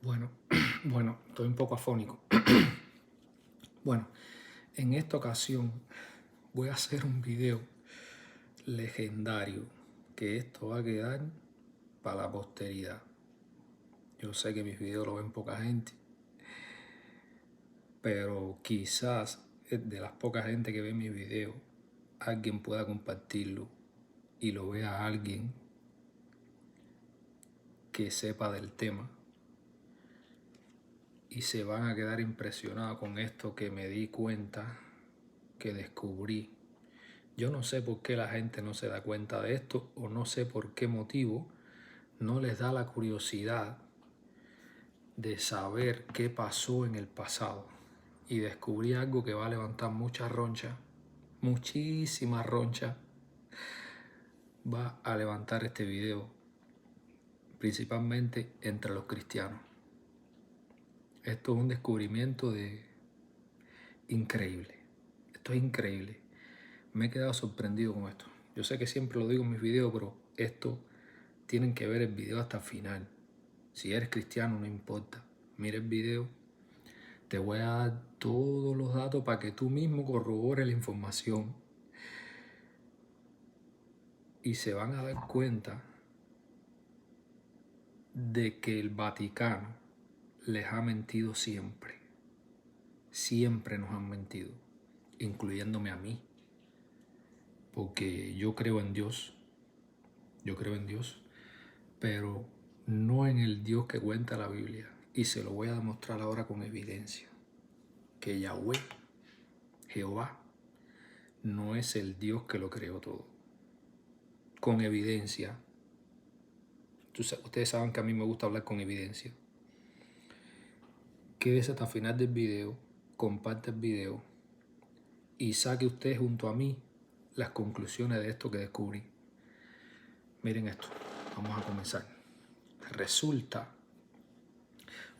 Bueno, bueno, estoy un poco afónico. Bueno, en esta ocasión voy a hacer un video legendario que esto va a quedar para la posteridad. Yo sé que mis videos lo ven poca gente, pero quizás de las pocas gente que ve mis videos, alguien pueda compartirlo y lo vea alguien que sepa del tema y se van a quedar impresionados con esto que me di cuenta, que descubrí. Yo no sé por qué la gente no se da cuenta de esto o no sé por qué motivo no les da la curiosidad de saber qué pasó en el pasado. Y descubrí algo que va a levantar mucha roncha, muchísima roncha. Va a levantar este video, principalmente entre los cristianos. Esto es un descubrimiento increíble. Esto es increíble. Me he quedado sorprendido con esto. Yo sé que siempre lo digo en mis videos, pero esto tienen que ver el video hasta el final. Si eres cristiano, no importa. Mira el video. Te voy a dar todos los datos para que tú mismo corrobores la información. Y se van a dar cuenta de que el Vaticano les ha mentido siempre. Siempre nos han mentido, incluyéndome a mí. Porque yo creo en Dios. Yo creo en Dios. Pero no en el Dios que cuenta la Biblia. Y se lo voy a demostrar ahora con evidencia. Que Yahweh, Jehová, no es el Dios que lo creó todo. Con evidencia. Ustedes saben que a mí me gusta hablar con evidencia. Quédese hasta el final del video, comparte el video y saque usted junto a mí las conclusiones de esto que descubrí. Miren esto, vamos a comenzar. Resulta,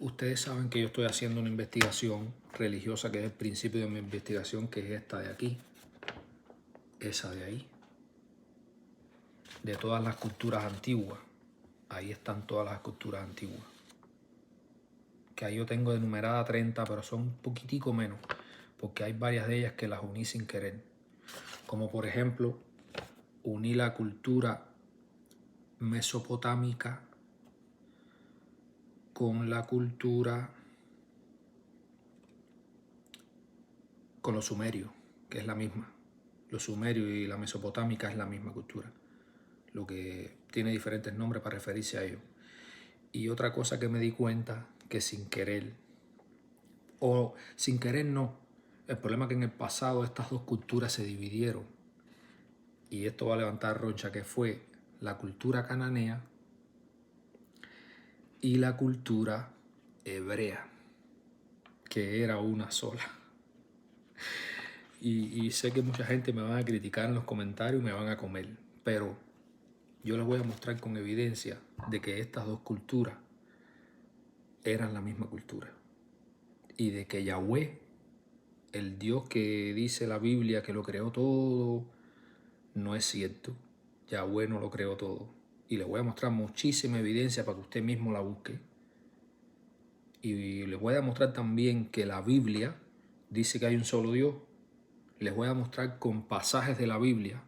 ustedes saben que yo estoy haciendo una investigación religiosa, que es el principio de mi investigación, que es esta de aquí, esa de ahí. De todas las culturas antiguas, ahí están todas las culturas antiguas. Que ahí yo tengo enumerada 30, pero son un poquitico menos, porque hay varias de ellas que las uní sin querer. Como por ejemplo, uní la cultura mesopotámica con la cultura, con los sumerios, que es la misma. Los sumerios y la mesopotámica es la misma cultura, lo que tiene diferentes nombres para referirse a ellos. Y otra cosa que me di cuenta, que sin querer, o sin querer no, el problema es que en el pasado estas dos culturas se dividieron. Y esto va a levantar roncha, que fue la cultura cananea y la cultura hebrea, que era una sola. Y sé que mucha gente me va a criticar en los comentarios y me van a comer, pero yo les voy a mostrar con evidencia de que estas dos culturas eran la misma cultura. Y de que Yahweh, el Dios que dice la Biblia que lo creó todo, no es cierto. Yahweh no lo creó todo. Y les voy a mostrar muchísima evidencia para que usted mismo la busque. Y les voy a mostrar también que la Biblia dice que hay un solo Dios. Les voy a mostrar con pasajes de la Biblia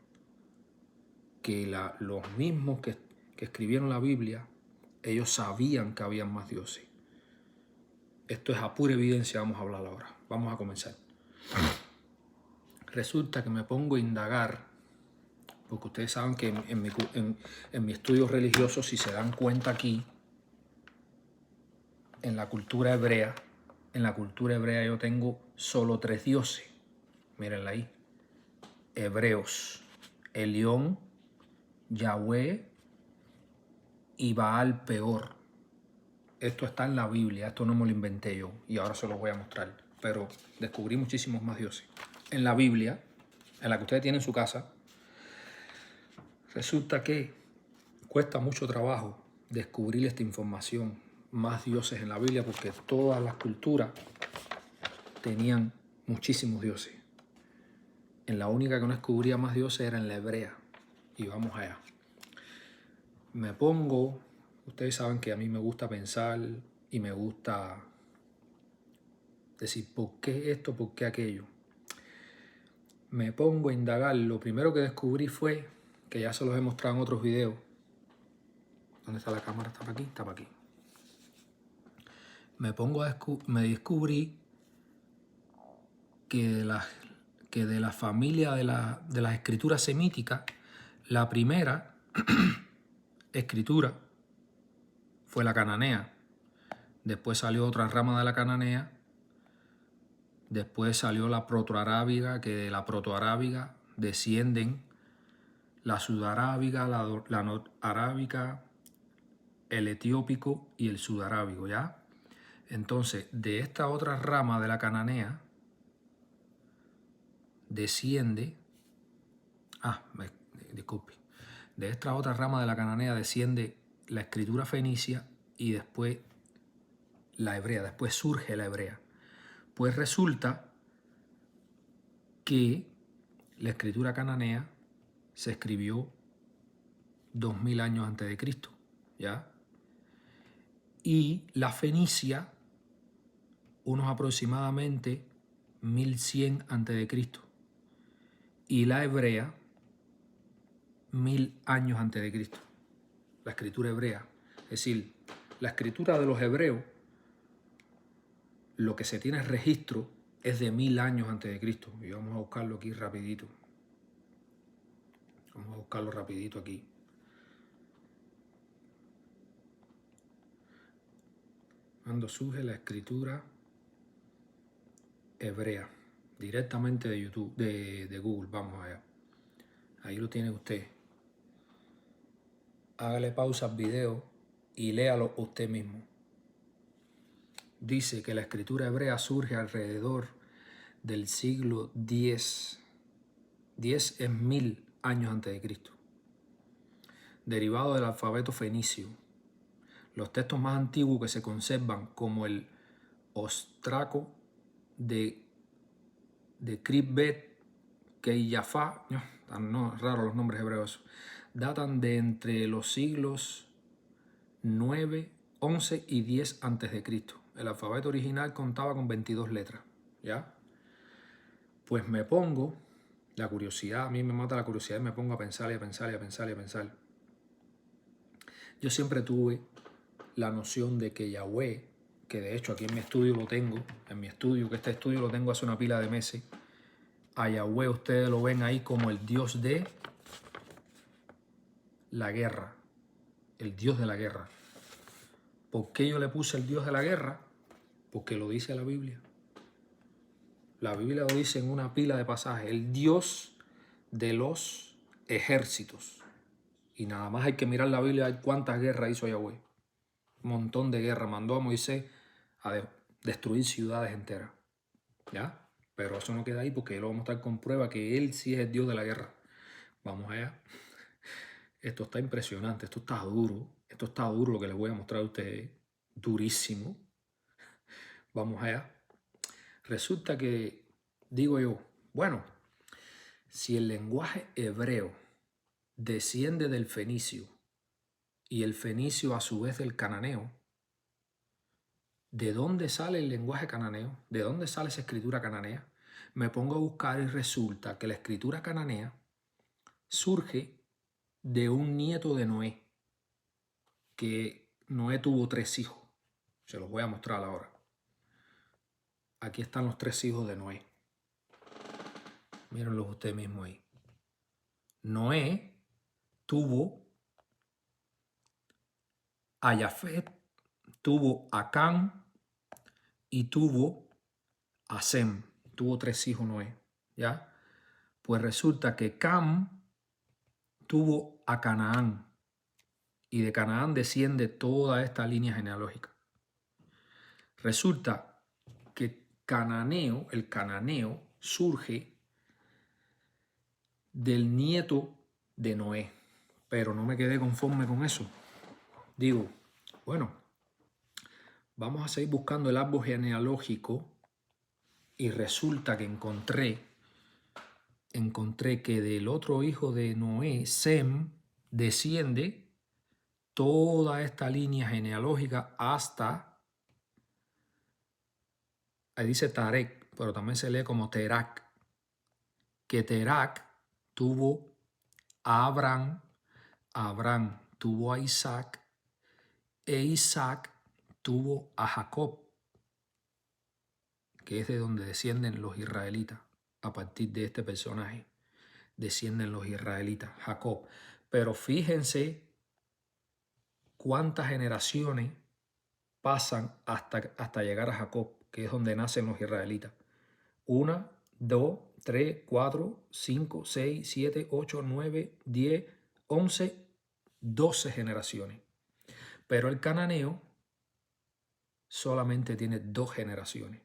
que los mismos que escribieron la Biblia, ellos sabían que había más dioses. Esto es a pura evidencia, vamos a hablar ahora. Vamos a comenzar. Resulta que me pongo a indagar, porque ustedes saben que en mi estudio religioso, si se dan cuenta aquí, en la cultura hebrea yo tengo solo 3 dioses. Mírenla ahí. Hebreos, Elión, Yahweh y Baal Peor. Esto está en la Biblia, esto no me lo inventé yo y ahora se los voy a mostrar. Pero descubrí muchísimos más dioses. En la Biblia, en la que ustedes tienen en su casa, resulta que cuesta mucho trabajo descubrir esta información, más dioses en la Biblia, porque todas las culturas tenían muchísimos dioses. En la única que no descubría más dioses era en la hebrea. Y vamos allá. Me pongo, ustedes saben que a mí me gusta pensar, y me gusta decir por qué esto, por qué aquello. Me pongo a indagar. Lo primero que descubrí fue, que ya se los he mostrado en otros videos. ¿Dónde está la cámara? ¿Está para aquí? Está para aquí. Me descubrí que de la familia de las escrituras semíticas, la primera escritura fue la cananea. Después salió otra rama de la cananea. Después salió la protoarábiga, que de la protoarábiga descienden la sudarábiga, la nortarábica, el etiópico y el sudarábigo, ¿ya? Entonces, de esta otra rama de la cananea desciende... disculpe. De esta otra rama de la cananea desciende la escritura fenicia y después la hebrea. Después surge la hebrea. Pues resulta que la escritura cananea se escribió 2000 años antes de Cristo, ¿ya? Y la fenicia, unos aproximadamente 1100 antes de Cristo. Y la hebrea, 1000 años antes de Cristo. La escritura hebrea. Es decir, la escritura de los hebreos, lo que se tiene registro es de 1000 años antes de Cristo. Y vamos a buscarlo aquí rapidito. Vamos a buscarlo rapidito aquí. Cuando surge la escritura hebrea, directamente de YouTube, de Google, vamos allá. Ahí lo tiene usted. Hágale pausa al video y léalo usted mismo. Dice que la escritura hebrea surge alrededor del siglo X. 10 es 1000 años antes de Cristo. Derivado del alfabeto fenicio. Los textos más antiguos que se conservan, como el ostraco de Kribet Keyafá, no, raro los nombres hebreos, datan de entre los siglos 9, 11 y 10 antes de Cristo. El alfabeto original contaba con 22 letras, ¿ya? Pues me pongo, la curiosidad, a mí me mata la curiosidad y me pongo a pensar y a pensar y a pensar y a pensar. Yo siempre tuve la noción de que Yahweh, que de hecho aquí en mi estudio lo tengo, que este estudio lo tengo hace una pila de meses, a Yahweh ustedes lo ven ahí como el Dios de la guerra, el Dios de la guerra. ¿Por qué yo le puse el Dios de la guerra? Porque lo dice la Biblia. La Biblia lo dice en una pila de pasajes, el Dios de los ejércitos. Y nada más hay que mirar la Biblia y ver cuántas guerras hizo Yahweh. Un montón de guerras. Mandó a Moisés a destruir ciudades enteras. ¿Ya? Pero eso no queda ahí porque yo lo voy a mostrar con prueba que él sí es el Dios de la guerra. Vamos allá. Esto está impresionante, esto está duro. Esto está duro lo que les voy a mostrar a ustedes. Durísimo. Vamos allá. Resulta que, digo yo, bueno, si el lenguaje hebreo desciende del fenicio y el fenicio a su vez del cananeo, ¿de dónde sale el lenguaje cananeo? ¿De dónde sale esa escritura cananea? Me pongo a buscar y resulta que la escritura cananea surge de un nieto de Noé, que Noé tuvo 3 hijos. Se los voy a mostrar ahora. Aquí están los 3 hijos de Noé. Mírenlos ustedes mismos ahí. Noé tuvo a Jafet, tuvo a Cam y tuvo a Sem. Tuvo 3 hijos Noé, ¿ya? Pues resulta que Cam tuvo a Canaán y de Canaán desciende toda esta línea genealógica. Resulta que el cananeo surge del nieto de Noé, pero no me quedé conforme con eso. Digo, bueno, vamos a seguir buscando el árbol genealógico y resulta que encontré que del otro hijo de Noé, Sem, desciende toda esta línea genealógica hasta ahí dice Tarek, pero también se lee como Terak, que Terak tuvo a Abraham, Abraham tuvo a Isaac, e Isaac tuvo a Jacob, que es de donde descienden los israelitas. A partir de este personaje descienden los israelitas, Jacob. Pero fíjense cuántas generaciones pasan hasta llegar a Jacob, que es donde nacen los israelitas. 1, 2, 3, 4, 5, 6, 7, 8, 9, 10, 11, 12 generaciones. Pero el cananeo solamente tiene 2 generaciones.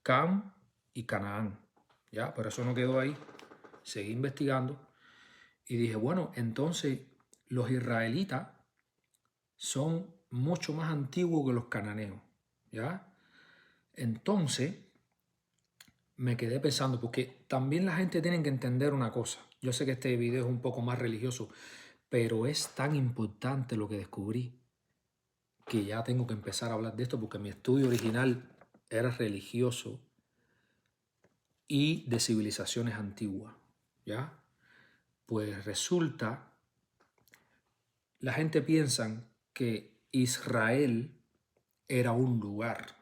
Cam y Canaán. Ya, pero eso no quedó ahí. Seguí investigando y dije, bueno, entonces los israelitas son mucho más antiguos que los cananeos. ¿Ya? Entonces me quedé pensando, porque también la gente tiene que entender una cosa. Yo sé que este video es un poco más religioso, pero es tan importante lo que descubrí que ya tengo que empezar a hablar de esto, porque mi estudio original era religioso y de civilizaciones antiguas. ¿Ya? Pues resulta, la gente piensa que Israel era un lugar.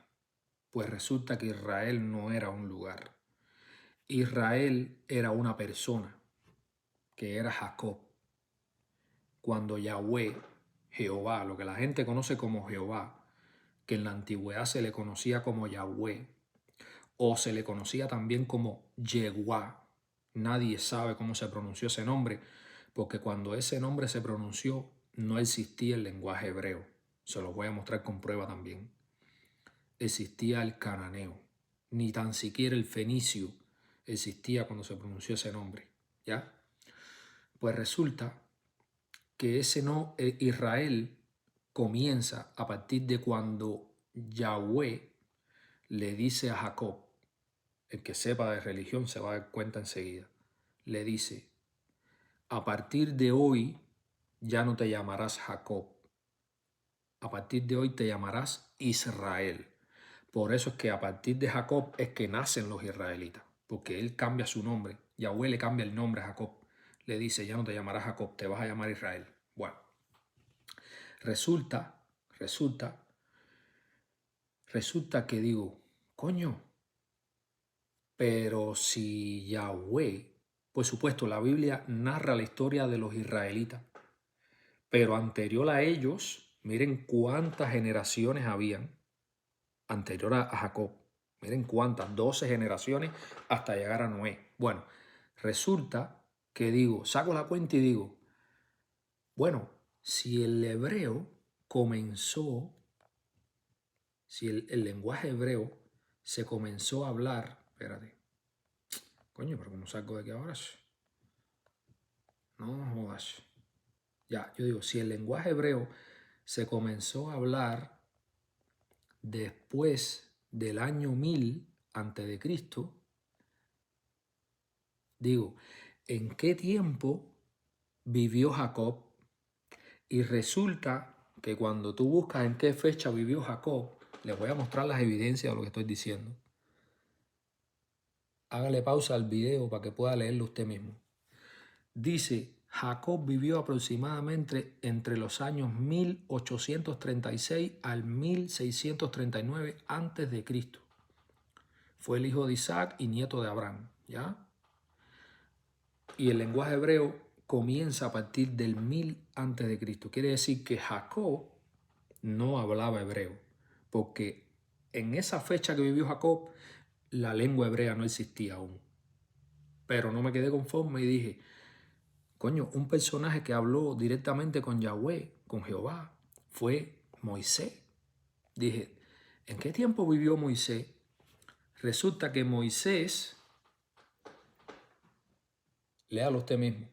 Pues resulta que Israel no era un lugar. Israel era una persona, que era Jacob. Cuando Yahweh, Jehová, lo que la gente conoce como Jehová, que en la antigüedad se le conocía como Yahweh, o se le conocía también como Yehuá. Nadie sabe cómo se pronunció ese nombre, porque cuando ese nombre se pronunció, no existía el lenguaje hebreo. Se los voy a mostrar con prueba también. Existía el cananeo, ni tan siquiera el fenicio existía cuando se pronunció ese nombre. ¿Ya? Pues resulta que ese no, Israel comienza a partir de cuando Yahweh le dice a Jacob, el que sepa de religión se va a dar cuenta enseguida, le dice, a partir de hoy ya no te llamarás Jacob, a partir de hoy te llamarás Israel. Por eso es que a partir de Jacob es que nacen los israelitas, porque él cambia su nombre, Yahweh le cambia el nombre a Jacob, le dice, ya no te llamarás Jacob, te vas a llamar Israel. Bueno, resulta que digo, coño, pero si Yahweh, por supuesto, la Biblia narra la historia de los israelitas, pero anterior a ellos, miren cuántas generaciones habían, anterior a Jacob, miren cuántas, 12 generaciones hasta llegar a Noé. Bueno, resulta que digo, saco la cuenta y digo, bueno, si el hebreo comenzó, si el lenguaje hebreo se comenzó a hablar, espérate, coño, pero ¿cómo salgo de aquí ahora? No jodas. Ya, yo digo, si el lenguaje hebreo se comenzó a hablar después del año 1000 antes de Cristo, digo, ¿en qué tiempo vivió Jacob? Y resulta que cuando tú buscas en qué fecha vivió Jacob, les voy a mostrar las evidencias de lo que estoy diciendo. Hágale pausa al video para que pueda leerlo usted mismo. Dice, Jacob vivió aproximadamente entre los años 1836 al 1639 antes de Cristo. Fue el hijo de Isaac y nieto de Abraham, ¿ya? Y el lenguaje hebreo comienza a partir del 1000 antes de Cristo. Quiere decir que Jacob no hablaba hebreo, porque en esa fecha que vivió Jacob, la lengua hebrea no existía aún. Pero no me quedé conforme y dije, coño, un personaje que habló directamente con Yahweh, con Jehová, fue Moisés. Dije, ¿en qué tiempo vivió Moisés? Resulta que Moisés, léalo usted mismo,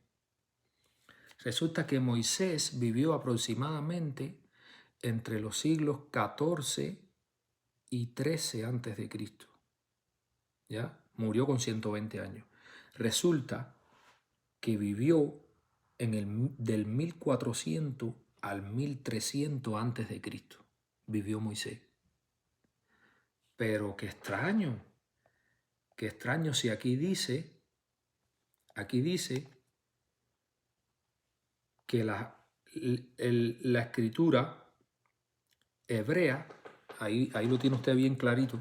resulta que Moisés vivió aproximadamente entre los siglos 14 y 13 antes de Cristo. ¿Ya? Murió con 120 años. Resulta que vivió del 1400 al 1300 antes de Cristo. Vivió Moisés. Pero qué extraño si aquí dice que la escritura hebrea, ahí lo tiene usted bien clarito.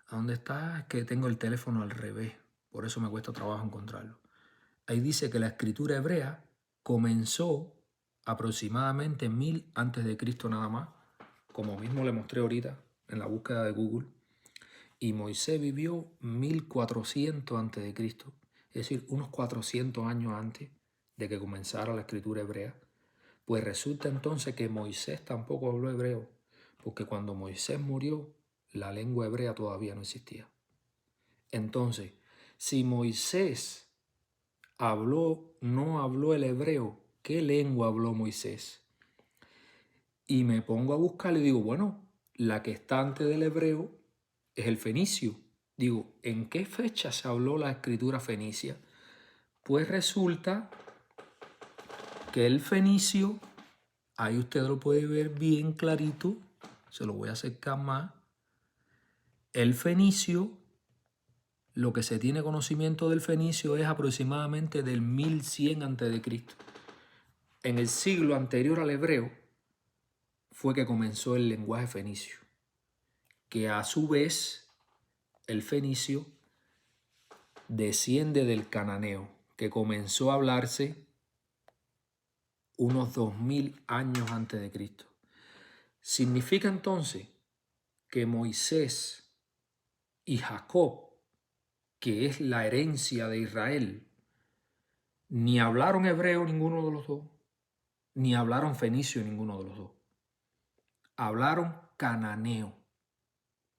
¿A dónde está? Es que tengo el teléfono al revés, por eso me cuesta trabajo encontrarlo. Ahí dice que la escritura hebrea comenzó aproximadamente 1000 antes de Cristo nada más, como mismo le mostré ahorita en la búsqueda de Google, y Moisés vivió 1400 antes de Cristo, es decir, unos 400 años antes de que comenzara la escritura hebrea. Pues resulta entonces que Moisés tampoco habló hebreo, porque cuando Moisés murió, la lengua hebrea todavía no existía. Entonces, si Moisés no habló el hebreo, ¿qué lengua habló Moisés? Y me pongo a buscar y digo, bueno, la que está antes del hebreo es el fenicio. Digo, ¿en qué fecha se habló la escritura fenicia? Pues resulta que el fenicio, ahí usted lo puede ver bien clarito, se lo voy a acercar más. El fenicio, lo que se tiene conocimiento del fenicio es aproximadamente del 1100 a.C. En el siglo anterior al hebreo fue que comenzó el lenguaje fenicio, que a su vez el fenicio desciende del cananeo, que comenzó a hablarse unos 2000 años antes de Cristo. Significa entonces que Moisés y Jacob, que es la herencia de Israel, ni hablaron hebreo ninguno de los dos, ni hablaron fenicio ninguno de los dos. Hablaron cananeo.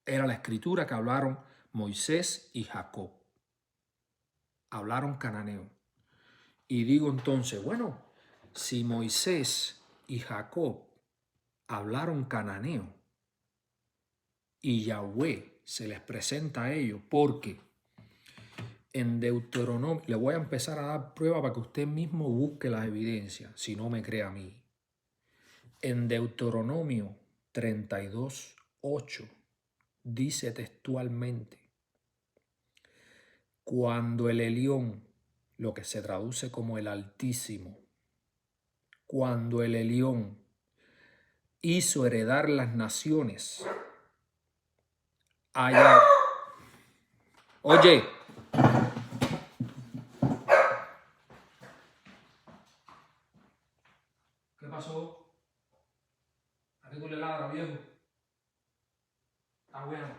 Era la escritura que hablaron Moisés y Jacob. Hablaron cananeo. Y digo entonces, bueno, si Moisés y Jacob hablaron cananeo y Yahweh se les presenta a ellos, porque en Deuteronomio, le voy a empezar a dar prueba para que usted mismo busque las evidencias, si no me cree a mí. En Deuteronomio 32:8 dice textualmente, cuando el Elión, lo que se traduce como el Altísimo, cuando el Elión hizo heredar las naciones, allá... Oye, ¿qué pasó? ¿A qué tú le ladras, viejo? Está bueno.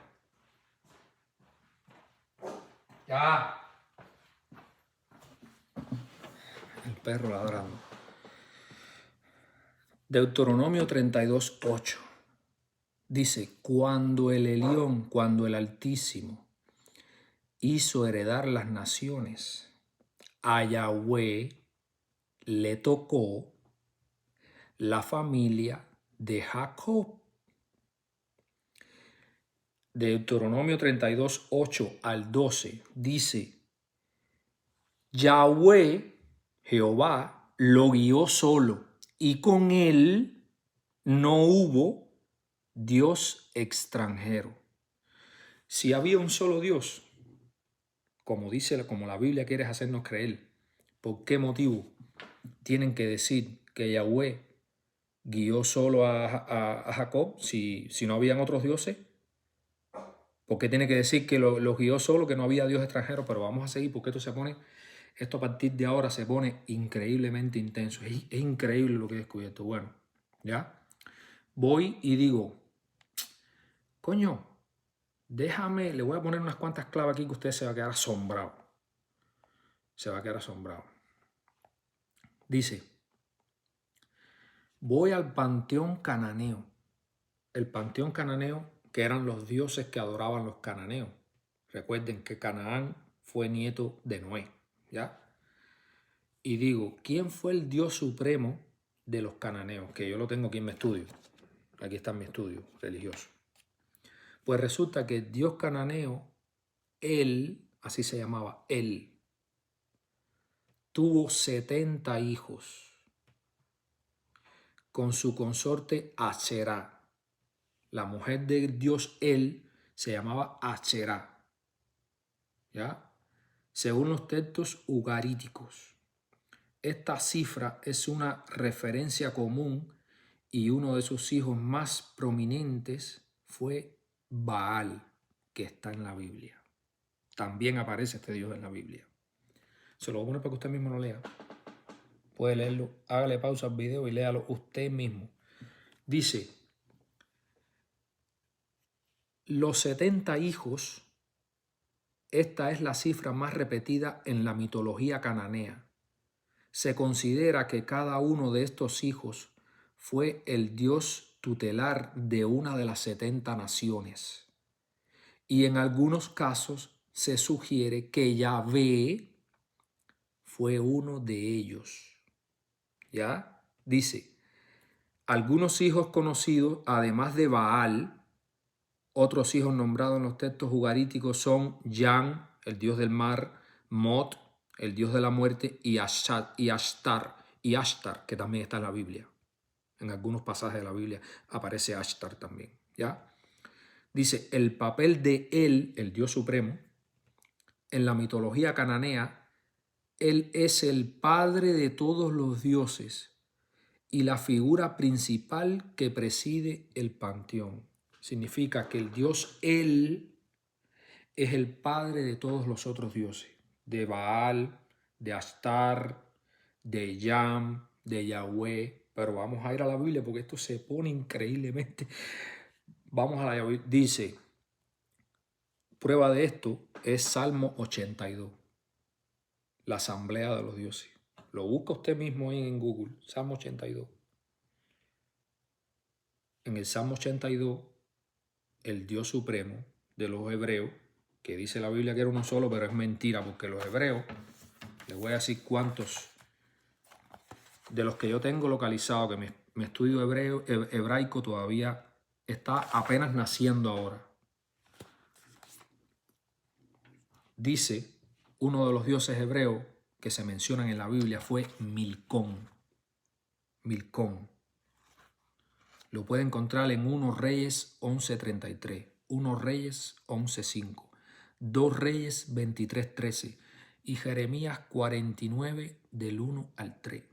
Ya. El perro ladrando. Deuteronomio 32:8 dice, cuando el Elión, cuando el Altísimo hizo heredar las naciones, a Yahweh le tocó la familia de Jacob. Deuteronomio 32:8 al 12 dice, Yahweh, Jehová, lo guió solo y con él no hubo Dios extranjero. Si había un solo Dios, como la Biblia quiere hacernos creer, ¿por qué motivo tienen que decir que Yahweh guió solo a Jacob si no habían otros dioses? ¿Por qué tiene que decir que los guió solo, que no había Dios extranjero? Pero vamos a seguir porque esto a partir de ahora se pone increíblemente intenso. Es increíble lo que he descubierto. Bueno, ya voy y digo, coño, le voy a poner unas cuantas claves aquí que usted se va a quedar asombrado. Se va a quedar asombrado. Dice, voy al panteón cananeo. El panteón cananeo, que eran los dioses que adoraban los cananeos. Recuerden que Canaán fue nieto de Noé, ¿ya? Y digo, ¿quién fue el Dios supremo de los cananeos? Que yo lo tengo aquí en mi estudio. Aquí está mi estudio religioso. Pues resulta que el Dios cananeo, él, así se llamaba, él, tuvo 70 hijos con su consorte Aserá, La mujer del dios El se llamaba Asherá, ¿ya? Según los textos ugaríticos. Esta cifra es una referencia común y uno de sus hijos más prominentes fue Baal, que está en la Biblia. También aparece este dios en la Biblia. Se lo voy a poner para que usted mismo lo lea. Puede leerlo, hágale pausa al video y léalo usted mismo. Dice, los 70 hijos, esta es la cifra más repetida en la mitología cananea. Se considera que cada uno de estos hijos fue el dios tutelar de una de las 70 naciones. Y en algunos casos se sugiere que Yahvé fue uno de ellos. ¿Ya? Dice, algunos hijos conocidos, además de Baal, otros hijos nombrados en los textos ugaríticos son Yan, el dios del mar, Mot, el dios de la muerte, y Ashtar, que también está en la Biblia. En algunos pasajes de la Biblia aparece Ashtar también. ¿Ya? Dice, el papel de él, el dios supremo, en la mitología cananea, él es el padre de todos los dioses y la figura principal que preside el panteón. Significa que el dios Él es el padre de todos los otros dioses, de Baal, de Ashtar, de Yam, de Yahweh. Pero vamos a ir a la Biblia porque esto se pone increíblemente. Vamos a la Biblia. Dice, prueba de esto es Salmo 82, la asamblea de los dioses. Lo busca usted mismo ahí en Google, Salmo 82. En el Salmo 82, el Dios supremo de los hebreos, que dice la Biblia que era uno solo, pero es mentira, porque los hebreos, les voy a decir cuántos de los que yo tengo localizado, que mi estudio hebraico todavía está apenas naciendo ahora. Dice, uno de los dioses hebreos que se mencionan en la Biblia fue Milcón. Milcón. Lo puede encontrar en 1 Reyes 11:33, 1 Reyes 11:5, 2 Reyes 23:13 y Jeremías 49 del 1 al 3.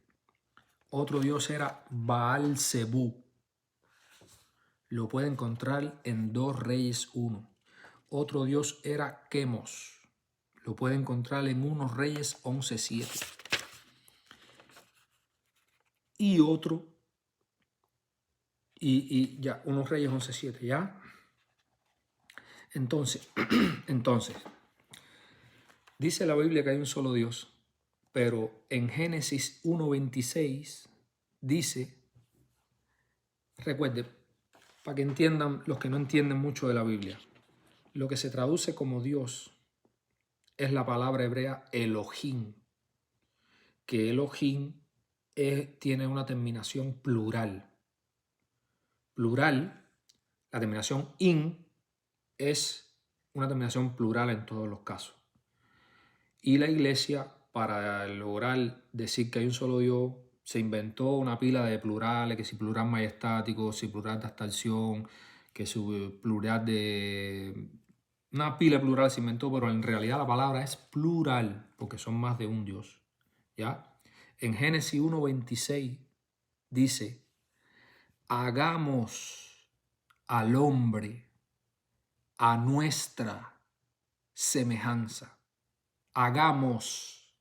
Otro dios era Baal Zebú. Lo puede encontrar en 2 Reyes 1. Otro dios era Quemos. Lo puede encontrar en 1 Reyes 11:7. Y otro, ya, 1 Reyes 11:7, ¿ya? Entonces, dice la Biblia que hay un solo Dios, pero en Génesis 1:26 dice, recuerde, para que entiendan los que no entienden mucho de la Biblia, lo que se traduce como Dios es la palabra hebrea Elohim, que Elohim tiene una terminación plural. Plural, la terminación in es una terminación plural en todos los casos. Y la iglesia, para lograr decir que hay un solo Dios, se inventó una pila de plurales, que si plural majestático, si plural de abstracción, que si plural de... Una pila de plural se inventó, pero en realidad la palabra es plural, porque son más de un Dios. ¿Ya? En Génesis 1:26 dice, hagamos al hombre a nuestra semejanza. Hagamos.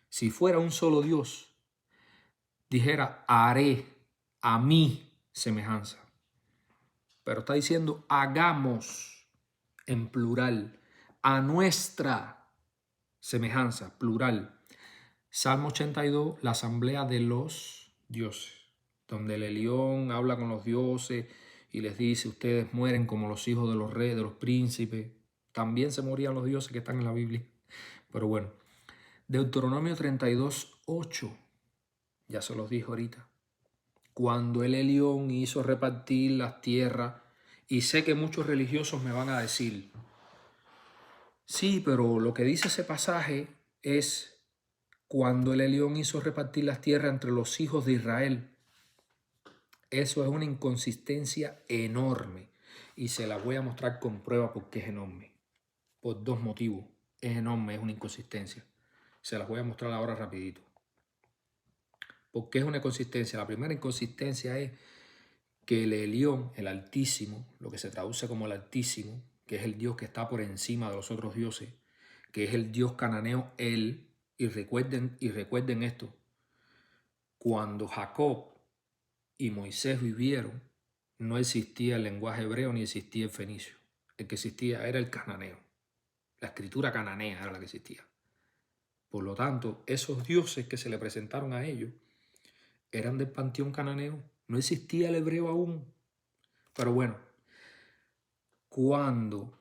Si fuera un solo Dios, dijera, haré a mi semejanza. Pero está diciendo, hagamos en plural, a nuestra semejanza, plural. Salmo 82, la asamblea de los dioses, donde el Elión habla con los dioses y les dice, ustedes mueren como los hijos de los reyes, de los príncipes. También se morían los dioses que están en la Biblia. Pero bueno, Deuteronomio 32:8, ya se los dije ahorita. Cuando el Elión hizo repartir las tierras, y sé que muchos religiosos me van a decir, sí, pero lo que dice ese pasaje es cuando el Elión hizo repartir las tierras entre los hijos de Israel. Eso es una inconsistencia enorme. Y se las voy a mostrar con prueba porque es enorme. Por dos motivos. Es enorme, es una inconsistencia. Se las voy a mostrar ahora rapidito. ¿Por qué es una inconsistencia? La primera inconsistencia es que el Elión, el Altísimo, lo que se traduce como el Altísimo, que es el Dios que está por encima de los otros dioses, que es el Dios cananeo, él, y recuerden esto, cuando Jacob y Moisés vivieron, no existía el lenguaje hebreo ni existía el fenicio. El que existía era el cananeo. La escritura cananea era la que existía. Por lo tanto, esos dioses que se le presentaron a ellos eran del panteón cananeo. No existía el hebreo aún. Pero bueno, cuando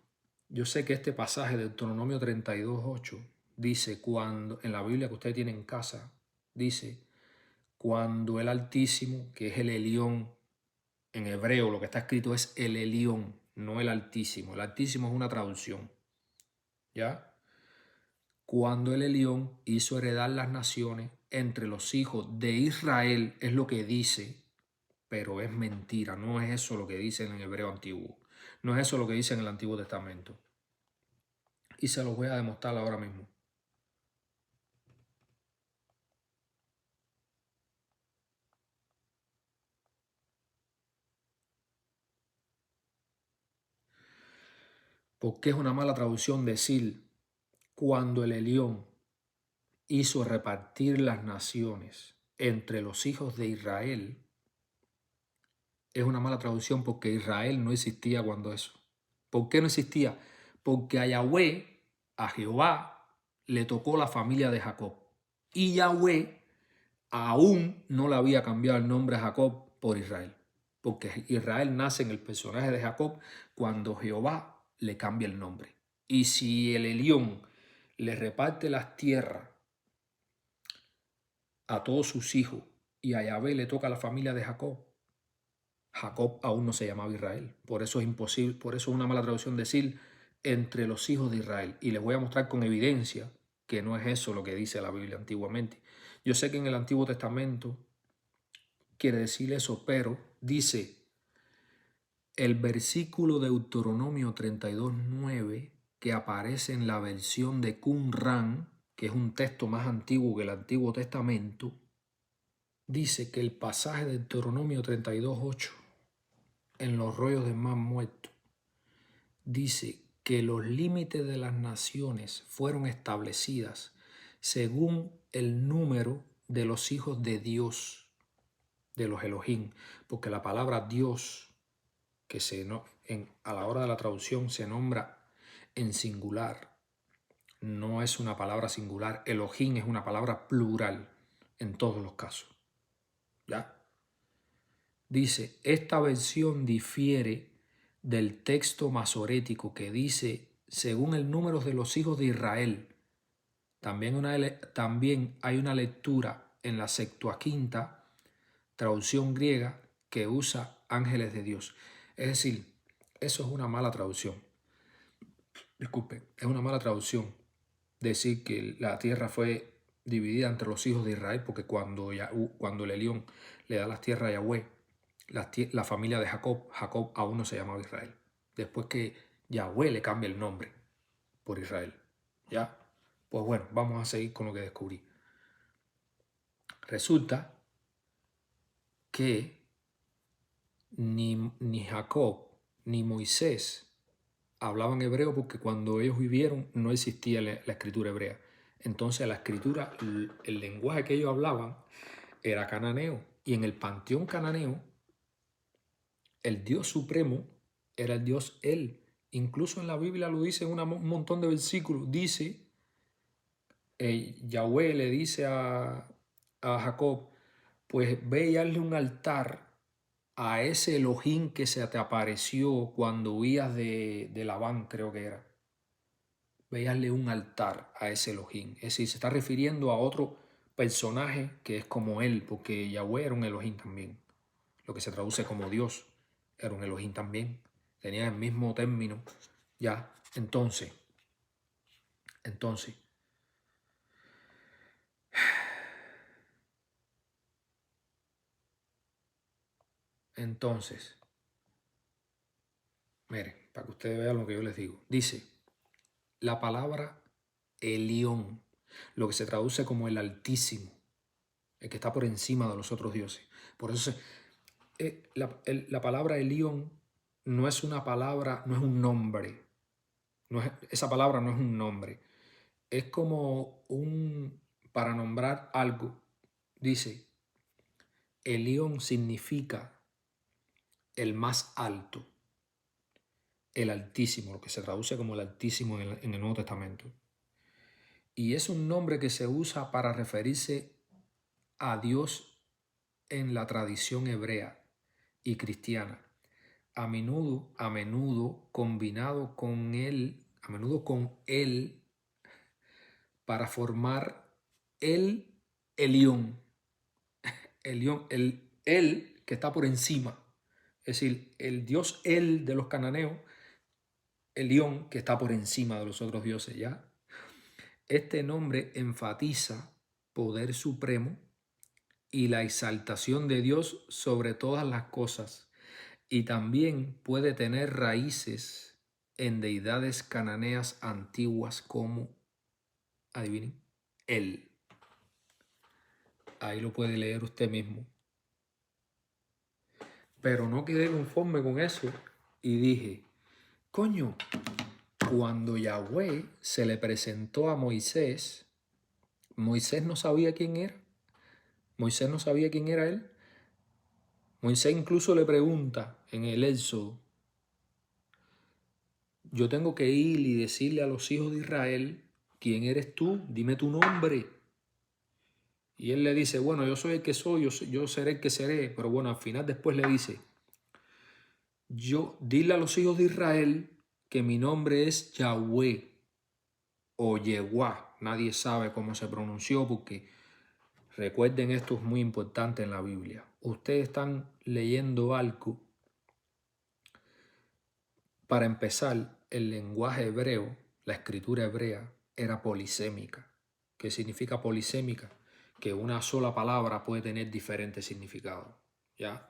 yo sé que este pasaje de Deuteronomio 32:8 dice, cuando en la Biblia que ustedes tienen en casa, dice, cuando el Altísimo, que es el Elión, en hebreo lo que está escrito es el Elión, no el Altísimo. El Altísimo es una traducción, ¿ya? Cuando el Elión hizo heredar las naciones entre los hijos de Israel, es lo que dice, pero es mentira, no es eso lo que dice en el hebreo antiguo, no es eso lo que dice en el Antiguo Testamento. Y se los voy a demostrar ahora mismo. ¿Por qué es una mala traducción decir cuando el Elión hizo repartir las naciones entre los hijos de Israel? Es una mala traducción porque Israel no existía cuando eso. ¿Por qué no existía? Porque a Yahweh, a Jehová, le tocó la familia de Jacob. Y Yahweh aún no le había cambiado el nombre a Jacob por Israel. Porque Israel nace en el personaje de Jacob cuando Jehová le cambia el nombre. Y si el Elión le reparte las tierras a todos sus hijos y a Yahvé le toca a la familia de Jacob, Jacob aún no se llamaba Israel. Por eso es imposible, por eso es una mala traducción decir entre los hijos de Israel. Y les voy a mostrar con evidencia que no es eso lo que dice la Biblia antiguamente. Yo sé que en el Antiguo Testamento quiere decir eso, pero dice el versículo de Deuteronomio 32:9 que aparece en la versión de Qumran, que es un texto más antiguo que el Antiguo Testamento, dice que el pasaje de Deuteronomio 32:8 en los rollos de Mar Muerto dice que los límites de las naciones fueron establecidas según el número de los hijos de Dios, de los Elohim, porque la palabra Dios, que a la hora de la traducción se nombra en singular, no es una palabra singular. Elohim es una palabra plural en todos los casos. ¿Ya? Dice, esta versión difiere del texto masorético que dice, según el número de los hijos de Israel. También hay una lectura en la Septuaginta, traducción griega, que usa ángeles de Dios. Es decir, eso es una mala traducción. Disculpe, es una mala traducción decir que la tierra fue dividida entre los hijos de Israel, porque cuando el Elión le da las tierras a Yahweh, la familia de Jacob aún no se llamaba Israel. Después que Yahweh le cambia el nombre por Israel. ¿Ya? Pues bueno, vamos a seguir con lo que descubrí. Resulta que ni Jacob ni Moisés hablaban hebreo porque cuando ellos vivieron no existía la escritura hebrea. Entonces la escritura, el lenguaje que ellos hablaban era cananeo. Y en el panteón cananeo, el Dios supremo era el Dios Él. Incluso en la Biblia lo dice en un montón de versículos. Dice, Yahweh le dice a Jacob, pues ve y hazle un altar a ese Elohim que se te apareció cuando huías de Labán, creo que era. Ve y hazle un altar a ese Elohim. Es decir, se está refiriendo a otro personaje que es como él, porque Yahweh era un Elohim también. Lo que se traduce como Dios era un Elohim también. Tenía el mismo término. Ya, entonces, Miren, para que ustedes vean lo que yo les digo. Dice, la palabra Elión, lo que se traduce como el Altísimo, el que está por encima de los otros dioses. Por eso la palabra Elión no es una palabra, no es un nombre. Esa palabra no es un nombre. Es como para nombrar algo. Dice, Elión significa el más alto, el Altísimo, lo que se traduce como el Altísimo en el Nuevo Testamento. Y es un nombre que se usa para referirse a Dios en la tradición hebrea y cristiana. A menudo combinado con él, a menudo con él, para formar el Elión. Elión, el él que está por encima. Es decir, el dios él de los cananeos, Elión, que está por encima de los otros dioses, ¿ya? Este nombre enfatiza poder supremo y la exaltación de Dios sobre todas las cosas, y también puede tener raíces en deidades cananeas antiguas como, adivinen, él. Ahí lo puede leer usted mismo. Pero no quedé conforme con eso y dije, coño, cuando Yahweh se le presentó a Moisés, Moisés no sabía quién era. Moisés no sabía quién era él. Moisés incluso le pregunta en el Éxodo, yo tengo que ir y decirle a los hijos de Israel, ¿quién eres tú? Dime tu nombre. Y él le dice, bueno, yo soy el que soy, yo seré el que seré. Pero bueno, al final después le dice, dile a los hijos de Israel que mi nombre es Yahweh o Yehuá. Nadie sabe cómo se pronunció porque recuerden, esto es muy importante en la Biblia. Ustedes están leyendo algo. Para empezar, el lenguaje hebreo, la escritura hebrea, era polisémica. ¿Qué significa polisémica? Que una sola palabra puede tener diferentes significados, ¿ya?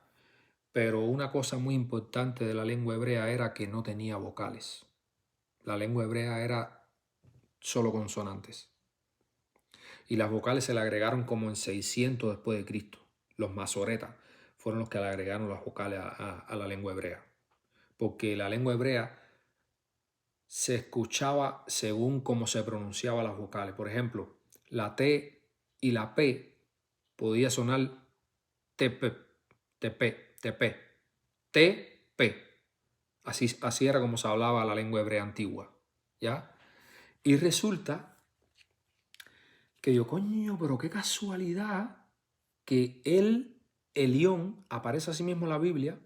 Pero una cosa muy importante de la lengua hebrea era que no tenía vocales. La lengua hebrea era solo consonantes. Y las vocales se le agregaron como en 600 después de Cristo. Los masoretas fueron los que le agregaron las vocales a la lengua hebrea. Porque la lengua hebrea se escuchaba según cómo se pronunciaban las vocales. Por ejemplo, la T y la P podía sonar TP, TP, TP, TP. Así era como se hablaba la lengua hebrea antigua, ¿ya? Y resulta que yo, coño, pero qué casualidad que Elión, aparece así mismo en la Biblia,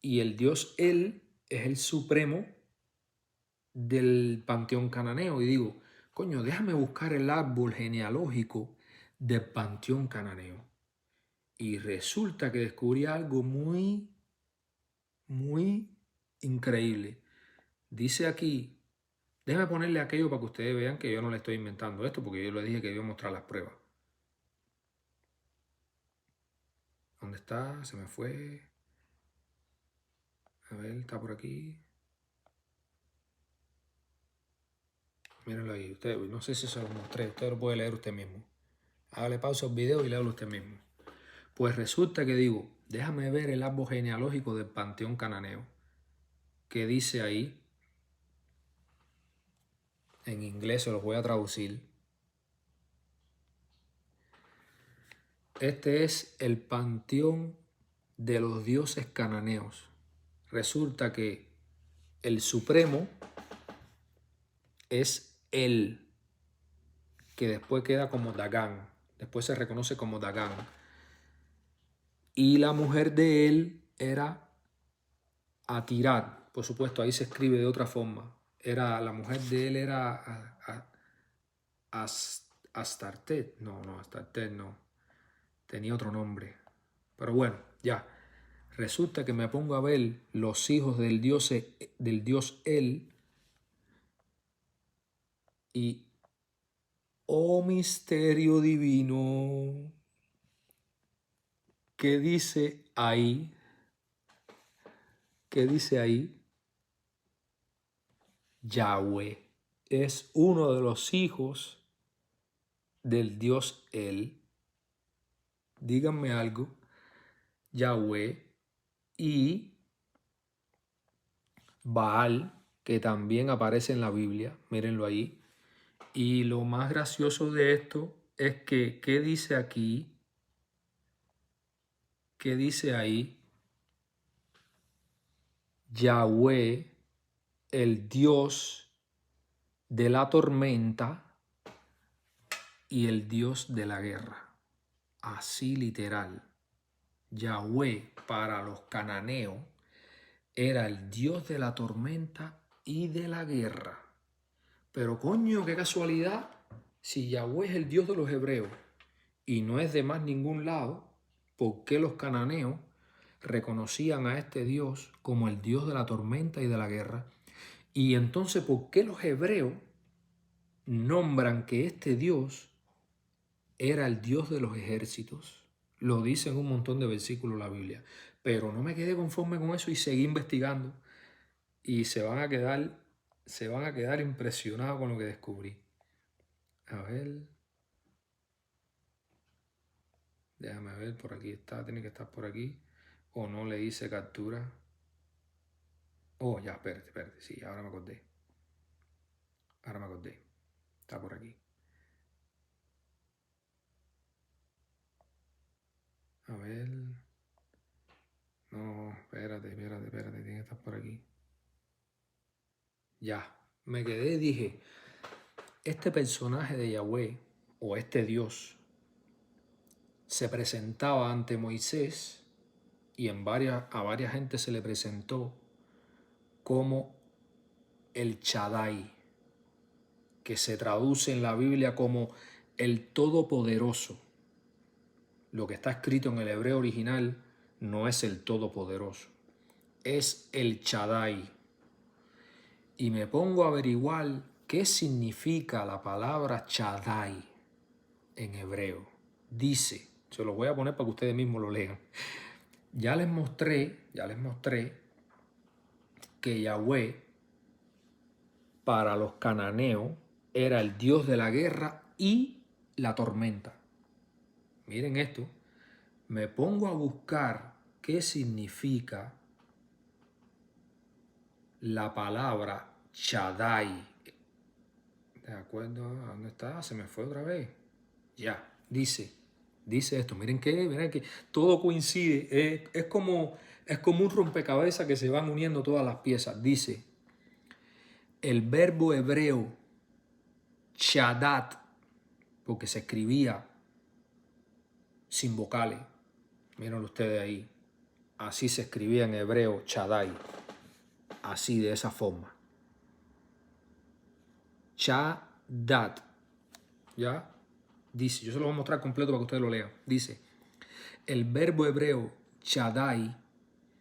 y el dios él es el supremo del panteón cananeo. Y digo, coño, déjame buscar el árbol genealógico del panteón cananeo. Y resulta que descubrí algo muy, muy increíble. Dice aquí, déjame ponerle aquello para que ustedes vean que yo no le estoy inventando esto, porque yo les dije que iba a mostrar las pruebas. ¿Dónde está? Se me fue. A ver, está por aquí. Mírenlo ahí. Usted, no sé si se lo mostré. Usted lo puede leer usted mismo. Hágale pausa al video y léalo usted mismo. Pues resulta que digo, déjame ver el árbol genealógico del panteón cananeo. ¿Qué dice ahí? En inglés se los voy a traducir. Este es el panteón de los dioses cananeos. Resulta que el supremo es él, que después queda como Dagán. Después se reconoce como Dagán. Y la mujer de él era Atirat. Por supuesto, ahí se escribe de otra forma. La mujer de él era Astartet. No, Astartet no. Tenía otro nombre. Pero bueno, ya. Resulta que me pongo a ver los hijos del dios él y oh misterio divino, ¿qué dice ahí? ¿Qué dice ahí? Yahweh es uno de los hijos del Dios El. Díganme algo. Yahweh y Baal, que también aparece en la Biblia. Mírenlo ahí. Y lo más gracioso de esto es que, ¿qué dice aquí? ¿Qué dice ahí? Yahweh, el Dios de la tormenta y el Dios de la guerra. Así literal. Yahweh para los cananeos era el Dios de la tormenta y de la guerra. Pero coño, qué casualidad. Si Yahweh es el Dios de los hebreos y no es de más ningún lado, ¿por qué los cananeos reconocían a este Dios como el Dios de la tormenta y de la guerra? Y entonces, ¿por qué los hebreos nombran que este Dios era el Dios de los ejércitos? Lo dice en un montón de versículos la Biblia. Pero no me quedé conforme con eso y seguí investigando. Y se van a quedar impresionados con lo que descubrí. A ver. Déjame ver, por aquí está, tiene que estar por aquí. O no le hice captura. Oh, ya, espérate, sí, ahora me acordé. Está por aquí. A ver. No, espérate, tiene que estar por aquí. Ya, me quedé y dije, este personaje de Yahweh, o este Dios, se presentaba ante Moisés y a varias gente se le presentó como el Shaddai, que se traduce en la Biblia como el Todopoderoso. Lo que está escrito en el hebreo original no es el Todopoderoso, es el Shaddai. Y me pongo a averiguar qué significa la palabra Shaddai en hebreo. Dice, se los voy a poner para que ustedes mismos lo lean. Ya les mostré que Yahweh para los cananeos era el Dios de la guerra y la tormenta. Miren esto, me pongo a buscar qué significa la palabra Shaddai. ¿De acuerdo? ¿Dónde está? Se me fue otra vez. Ya, dice esto. Miren que todo coincide. Es como un rompecabezas que se van uniendo todas las piezas. Dice, el verbo hebreo Shaddad, porque se escribía sin vocales. Miren ustedes ahí. Así se escribía en hebreo Shaddai. Así, de esa forma. Shaddad. ¿Ya? Dice, yo se lo voy a mostrar completo para que ustedes lo lean. Dice, el verbo hebreo Shaddai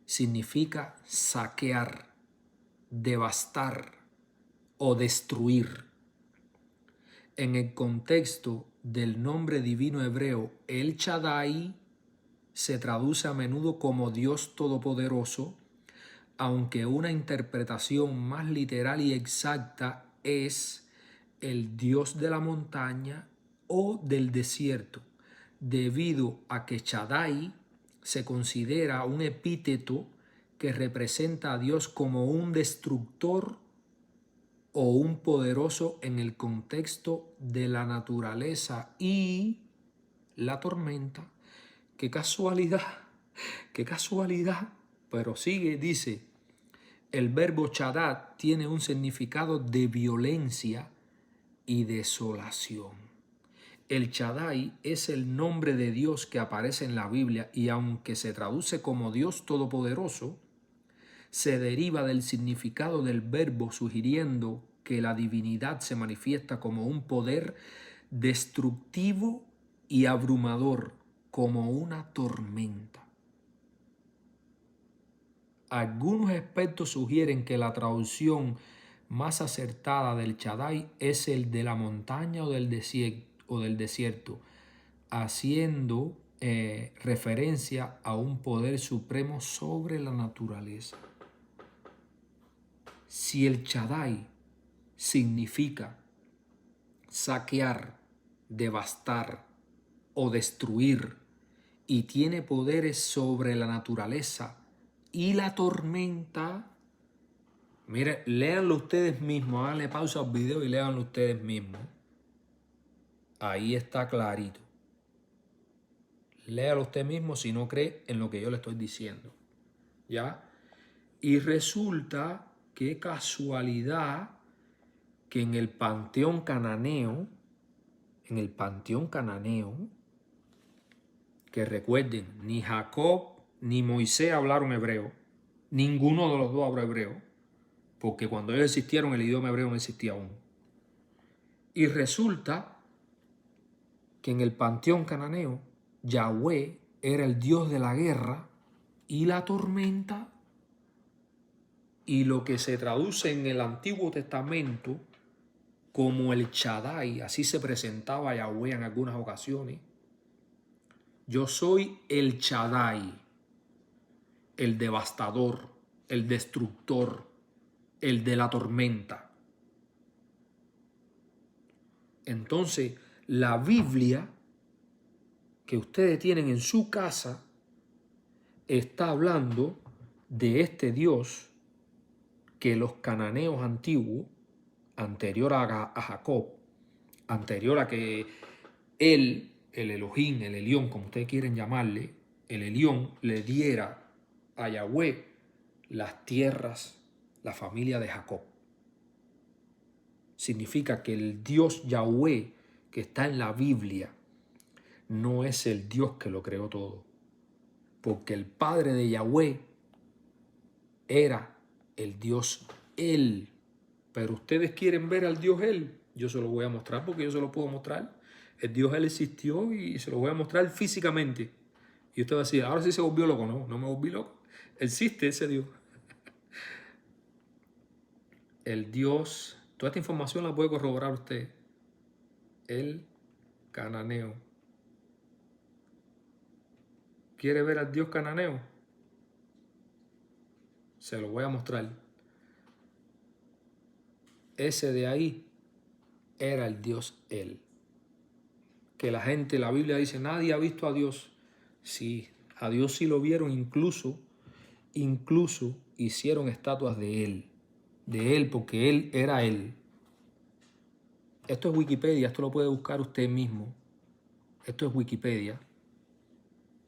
significa saquear, devastar o destruir. En el contexto del nombre divino hebreo, el Shaddai se traduce a menudo como Dios Todopoderoso, aunque una interpretación más literal y exacta es el Dios de la montaña o del desierto, debido a que Shaddai se considera un epíteto que representa a Dios como un destructor o un poderoso en el contexto de la naturaleza y la tormenta. ¡Qué casualidad! ¡Qué casualidad! Pero sigue, dice, el verbo Shaddad tiene un significado de violencia y desolación. El Shaddai es el nombre de Dios que aparece en la Biblia y aunque se traduce como Dios Todopoderoso, se deriva del significado del verbo sugiriendo que la divinidad se manifiesta como un poder destructivo y abrumador, como una tormenta. Algunos expertos sugieren que la traducción más acertada del Shaddai es el de la montaña o del desierto, haciendo referencia a un poder supremo sobre la naturaleza. Si el Shaddai significa saquear, devastar o destruir y tiene poderes sobre la naturaleza y la tormenta. Mire, léanlo ustedes mismos, háganle pausa al video y léanlo ustedes mismos. Ahí está clarito. Léalo usted mismo si no cree en lo que yo le estoy diciendo. ¿Ya? Y resulta, qué casualidad, que en el panteón cananeo, que recuerden, ni Jacob ni Moisés hablaron hebreo, ninguno de los dos habló hebreo, porque cuando ellos existieron el idioma hebreo no existía aún. Y resulta que en el panteón cananeo, Yahweh era el Dios de la guerra y la tormenta, y lo que se traduce en el Antiguo Testamento como el Shaddai, así se presentaba Yahweh en algunas ocasiones. Yo soy el Shaddai, el devastador, el destructor, el de la tormenta. Entonces, la Biblia que ustedes tienen en su casa está hablando de este Dios que los cananeos antiguos, anterior a Jacob, anterior a que él, el Elohim, el Elión, como ustedes quieren llamarle, el Elión le diera a Yahweh las tierras, la familia de Jacob. Significa que el Dios Yahweh que está en la Biblia no es el Dios que lo creó todo, porque el padre de Yahweh era el Dios Él. Pero ustedes quieren ver al Dios Él. Yo se lo voy a mostrar porque yo se lo puedo mostrar. El Dios Él existió y se lo voy a mostrar físicamente. Y usted va a decir, ahora sí se volvió loco. No, no me volví loco. Existe ese Dios. El Dios, toda esta información la puede corroborar usted. El cananeo. ¿Quiere ver al Dios cananeo? Se lo voy a mostrar. Ese de ahí era el Dios Él. Que la gente, la Biblia dice, nadie ha visto a Dios. Sí, a Dios sí lo vieron, incluso hicieron estatuas de Él porque Él era Él. Esto es Wikipedia, esto lo puede buscar usted mismo. Esto es Wikipedia.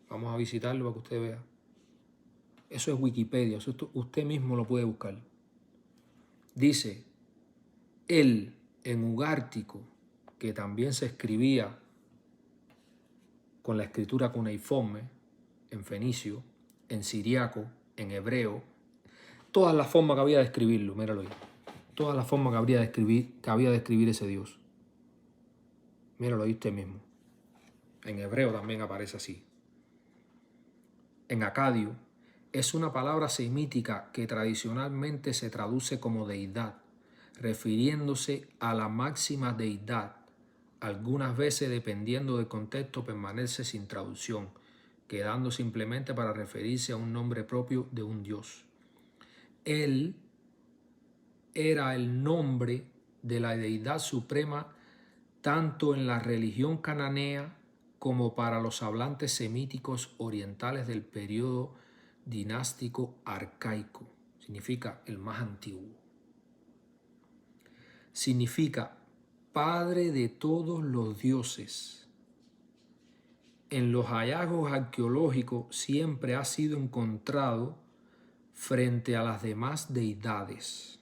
Vamos a visitarlo para que usted vea. Eso es Wikipedia, eso usted mismo lo puede buscar. Dice, Él en ugártico, que también se escribía con la escritura cuneiforme, en fenicio, en siriaco, en hebreo, todas las formas que había de escribirlo, míralo ahí. Todas las formas que había de escribir ese Dios. Míralo ahí usted mismo. En hebreo también aparece así. En acadio es una palabra semítica que tradicionalmente se traduce como deidad, refiriéndose a la máxima deidad. Algunas veces, dependiendo del contexto, permanece sin traducción, quedando simplemente para referirse a un nombre propio de un dios. Él era el nombre de la deidad suprema tanto en la religión cananea como para los hablantes semíticos orientales del periodo dinástico arcaico. Significa el más antiguo. Significa Padre de todos los dioses. En los hallazgos arqueológicos siempre ha sido encontrado frente a las demás deidades.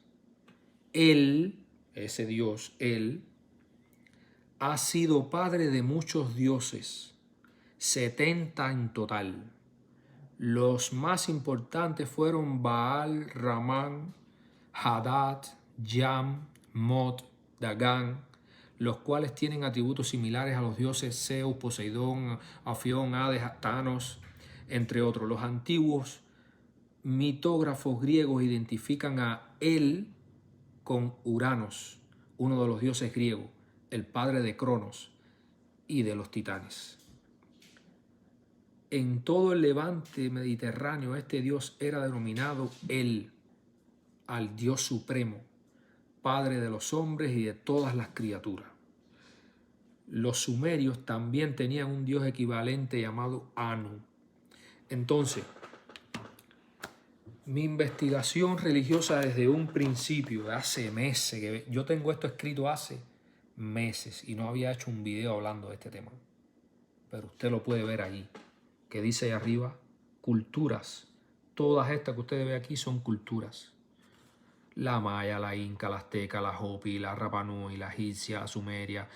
Él, ese Dios, Él, ha sido padre de muchos dioses, 70 en total. Los más importantes fueron Baal, Ramán, Hadad, Yam, Mot, Dagán, los cuales tienen atributos similares a los dioses Zeus, Poseidón, Afión, Hades, Thanos, entre otros. Los antiguos mitógrafos griegos identifican a él con Uranos, uno de los dioses griegos, el padre de Cronos y de los titanes. En todo el levante mediterráneo este dios era denominado al Dios supremo, Padre de los hombres y de todas las criaturas. Los sumerios también tenían un dios equivalente llamado Anu. Entonces, mi investigación religiosa desde un principio, de hace meses, que yo tengo esto escrito hace meses y no había hecho un video hablando de este tema. Pero usted lo puede ver ahí, que dice ahí arriba, culturas. Todas estas que usted ve aquí son culturas. La maya, la inca, la azteca, la hopi, la Rapa Nui, la egipcia, la sumeria,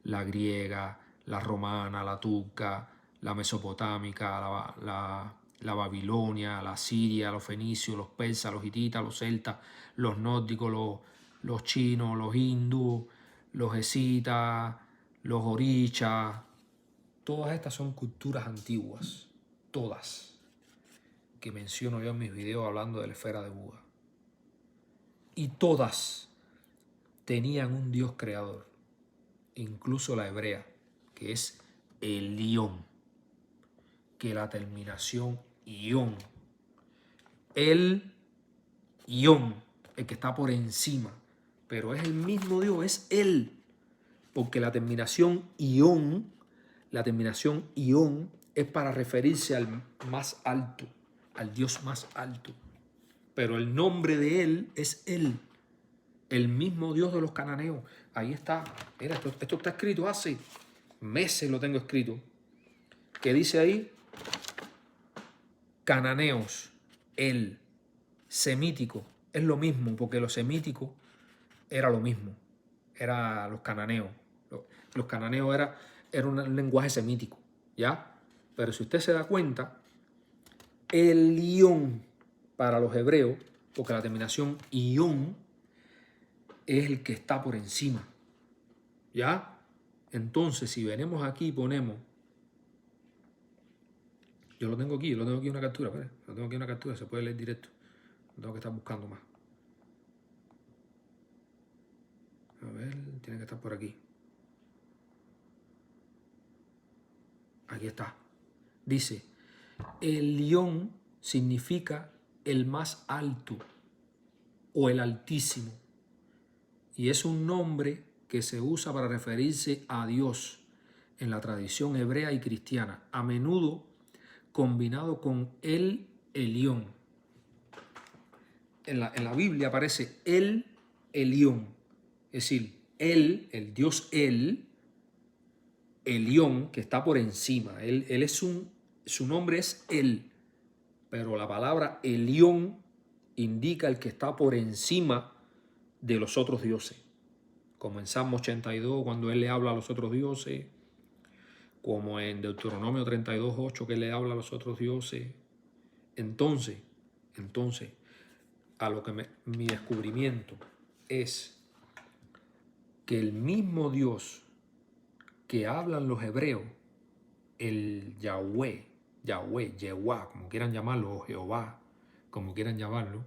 la griega, la romana, la turca, la mesopotámica, la babilonia, la siria, los fenicios, los persas, los hititas, los celtas, los nórdicos, los chinos, los hindúes, los escitas, los orichas. Todas estas son culturas antiguas, todas, que menciono yo en mis videos hablando de la esfera de Buda. Y todas tenían un Dios creador, incluso la hebrea, que es Elión, que la terminación ión, el ión, el que está por encima, pero es el mismo Dios, es Él, porque la terminación ión es para referirse al más alto, al Dios más alto, pero el nombre de Él es Él. El mismo Dios de los cananeos. Ahí está. Mira, esto está escrito hace meses, lo tengo escrito. Que dice ahí, cananeos, el semítico. Es lo mismo, porque lo semítico era lo mismo. Era los cananeos. Los cananeos era un lenguaje semítico, ¿ya? Pero si usted se da cuenta, el ión para los hebreos, porque la terminación ión es el que está por encima, ¿ya? Entonces, si venimos aquí y ponemos, yo lo tengo aquí una captura, ¿vale? Lo tengo aquí una captura, se puede leer directo. No tengo que estar buscando más. A ver, tiene que estar por aquí. Aquí está. Dice, el león significa el más alto o el altísimo. Y es un nombre que se usa para referirse a Dios en la tradición hebrea y cristiana, a menudo combinado con el Elión. En la Biblia aparece el Elión, es decir, el Dios Elión, que está por encima. Él es su nombre es Él, pero la palabra Elión indica el que está por encima de los otros dioses. Como en Salmo 82, cuando Él le habla a los otros dioses, como en Deuteronomio 32:8, que Él le habla a los otros dioses. Entonces, a lo que mi descubrimiento es que el mismo Dios que hablan los hebreos, el Yahweh, Yehua, como quieran llamarlo, o Jehová, como quieran llamarlo,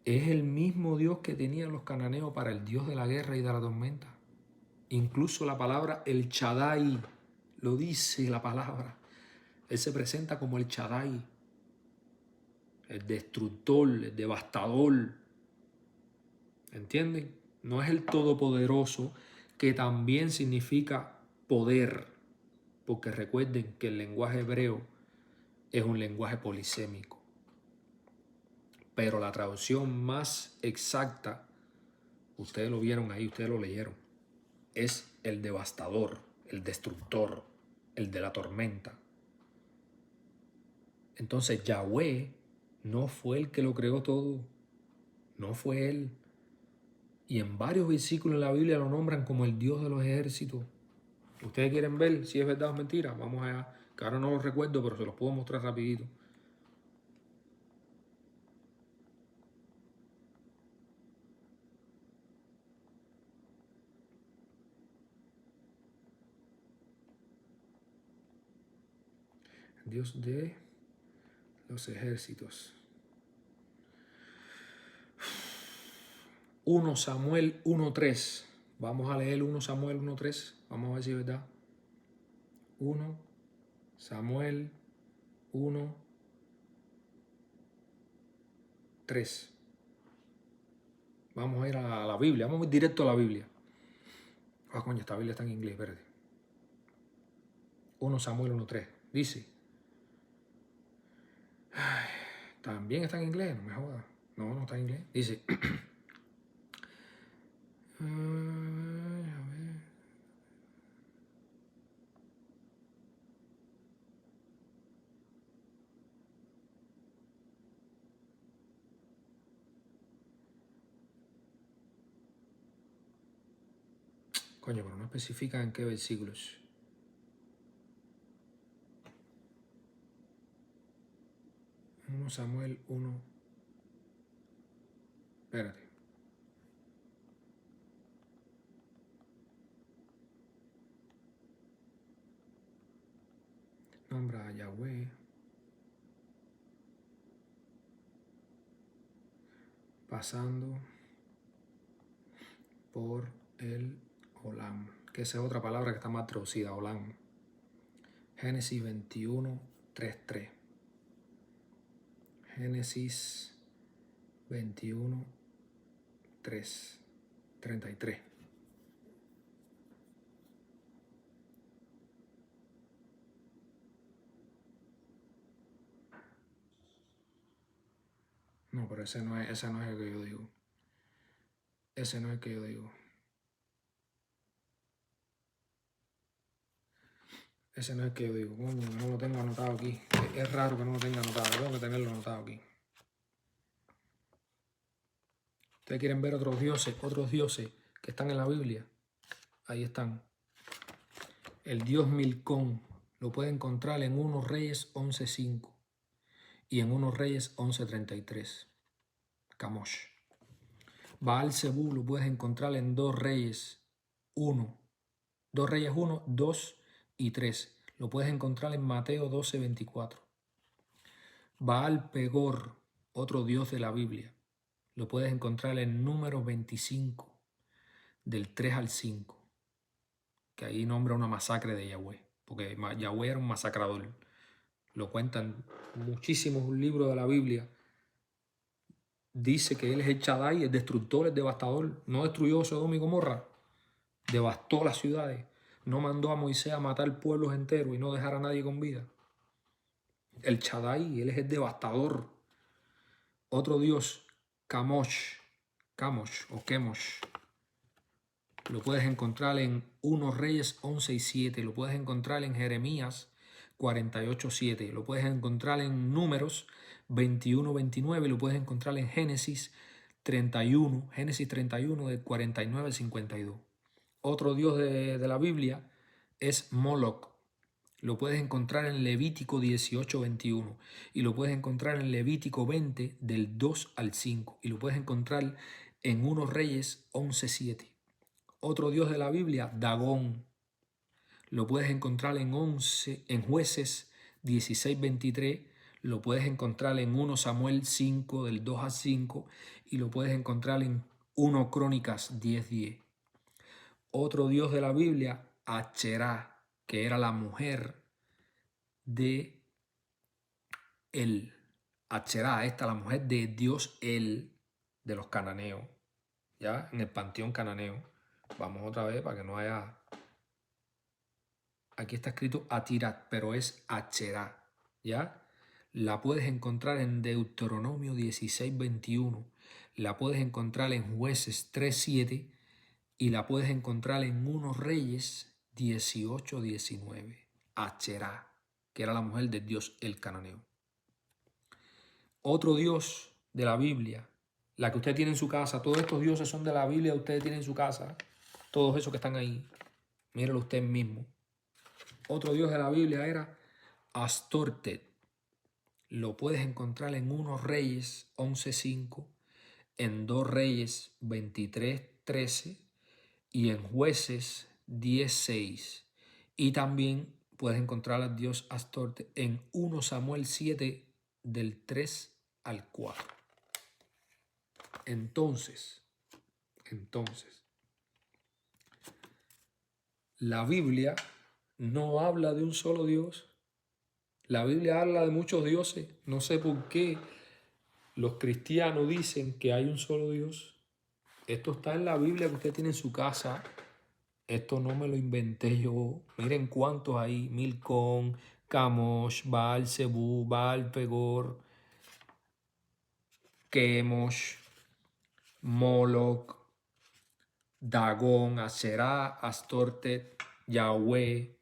es el mismo Dios que tenían los cananeos para el Dios de la guerra y de la tormenta. Incluso la palabra el Shaddai lo dice la palabra. Él se presenta como el Shaddai, el destructor, el devastador. ¿Entienden? No es el todopoderoso, que también significa poder, porque recuerden que el lenguaje hebreo es un lenguaje polisémico. Pero la traducción más exacta, ustedes lo vieron ahí, ustedes lo leyeron, es el devastador, el destructor, el de la tormenta. Entonces Yahweh no fue el que lo creó todo, no fue él. Y en varios versículos en la Biblia lo nombran como el Dios de los ejércitos. ¿Ustedes quieren ver si es verdad o mentira? Vamos allá, que ahora no lo recuerdo, pero se los puedo mostrar rapidito. Dios de los ejércitos. 1 Samuel 1:3. Vamos a leer 1 Samuel 1:3. Vamos a ver si es verdad. 1 Samuel 1:3. Vamos a ir a la Biblia. Vamos a ir directo a la Biblia. Ah, coño, esta Biblia está en inglés, espérate. 1 Samuel 1:3. Dice. Ay, también está en inglés, no me jodas. No, no está en inglés. Dice. A ver. Coño, pero no especifica en qué versículos. Samuel 1. Espérate. Nombra a Yahweh. Pasando por el Olam. Que esa es otra palabra que está más traducida, Olam. Génesis 21:3. Génesis 21:33. No, pero ese no es el que yo digo. Ese no es el que yo digo. Ese no es el que yo digo. Coño, no lo tengo anotado aquí. Es raro que no lo tenga anotado. Tengo que tenerlo anotado aquí. ¿Ustedes quieren ver otros dioses que están en la Biblia? Ahí están. El dios Milcón lo puede encontrar en 1 Reyes 11:5 y en 1 Reyes 11:33. Camosh. Baal Zebú lo puedes encontrar en 2 Reyes 1. 2 Reyes 1, 2 y 3. Lo puedes encontrar en Mateo 12:24. Baal Pegor, otro dios de la Biblia, lo puedes encontrar en Números 25, del 3 al 5. Que ahí nombra una masacre de Yahweh, porque Yahweh era un masacrador. Lo cuentan muchísimos libros de la Biblia. Dice que él es el Shaddai, el destructor, el devastador. No destruyó Sodoma y Gomorra, devastó las ciudades. No mandó a Moisés a matar pueblos enteros y no dejar a nadie con vida. El Shaddai, él es el devastador. Otro dios, Camosh o Chemosh. Lo puedes encontrar en 1 Reyes 11:7. Lo puedes encontrar en Jeremías 48:7. Lo puedes encontrar en Números 21:29. Lo puedes encontrar en Génesis 31. Génesis 31 del 49 al 52. Otro dios de la Biblia es Moloch. Lo puedes encontrar en Levítico 18:21 y lo puedes encontrar en Levítico 20 del 2 al 5 y lo puedes encontrar en 1 Reyes 11:7. Otro dios de la Biblia, Dagón. Lo puedes encontrar en Jueces 16:23, lo puedes encontrar en 1 Samuel 5 del 2 al 5 y lo puedes encontrar en 1 Crónicas 10:10. Otro dios de la Biblia, Acherá, que era la mujer de El. Acherá, la mujer de Dios El, de los cananeos, ya en el panteón cananeo. Vamos otra vez para que no haya... Aquí está escrito Atirat, pero es Acherá, ¿ya? La puedes encontrar en Deuteronomio 16:21, la puedes encontrar en Jueces 3:7 y la puedes encontrar en 1 Reyes 18:19. Acherá, que era la mujer de Dios el cananeo. Otro dios de la Biblia, la que usted tiene en su casa, todos estos dioses son de la Biblia, ustedes tienen en su casa, todos esos que están ahí, mírenlo usted mismo. Otro dios de la Biblia era Astortet. Lo puedes encontrar en 1 Reyes 11:5, en 2 Reyes 23:13 y en Jueces 10:6. Y también puedes encontrar al dios Astortet en 1 Samuel 7 del 3 al 4. Entonces, la Biblia no habla de un solo Dios. La Biblia habla de muchos dioses. No sé por qué los cristianos dicen que hay un solo Dios. Esto está en la Biblia que usted tiene en su casa. Esto no me lo inventé yo. Miren cuántos hay. Milcón, Camosh, Baal Zebú, Baal Pegor, Chemosh, Moloch, Dagón, Asherá, Astortet, Yahweh,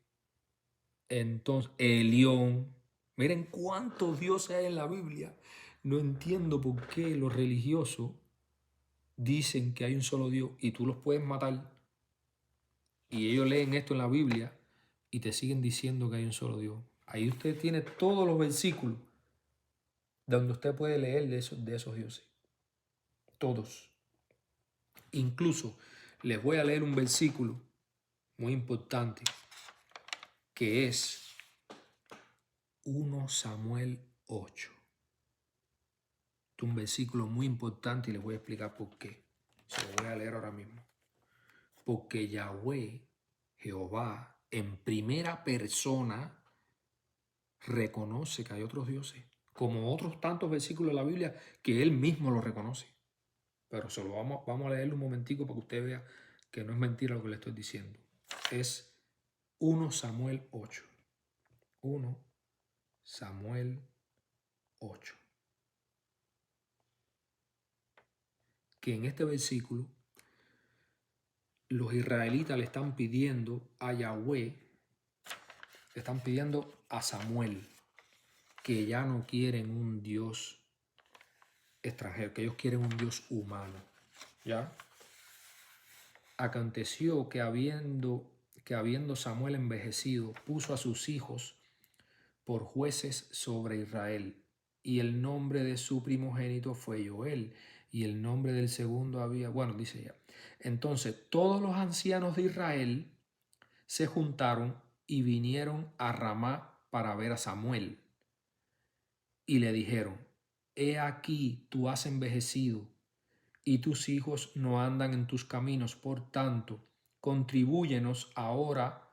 entonces Elión. Miren cuántos dioses hay en la Biblia. No entiendo por qué los religiosos dicen que hay un solo Dios y tú los puedes matar. Y ellos leen esto en la Biblia y te siguen diciendo que hay un solo Dios. Ahí usted tiene todos los versículos donde usted puede leer de esos dioses. Todos. Incluso les voy a leer un versículo muy importante que es 1 Samuel 8. Es un versículo muy importante y les voy a explicar por qué. Se lo voy a leer ahora mismo. Porque Yahweh, Jehová, en primera persona, reconoce que hay otros dioses, como otros tantos versículos de la Biblia que él mismo lo reconoce. Pero vamos a leerlo un momentico para que usted vea que no es mentira lo que le estoy diciendo. Es 1 Samuel 8. 1 Samuel 8. Que en este versículo los israelitas le están pidiendo a Yahweh, le están pidiendo a Samuel que ya no quieren un Dios extranjero, que ellos quieren un Dios humano. ¿Ya? Aconteció que habiendo Samuel envejecido, puso a sus hijos por jueces sobre Israel. Y el nombre de su primogénito fue Joel. Y el nombre del segundo había... Bueno, dice ya. Entonces todos los ancianos de Israel se juntaron y vinieron a Ramá para ver a Samuel. Y le dijeron, he aquí tú has envejecido y tus hijos no andan en tus caminos. Por tanto, contribúyenos ahora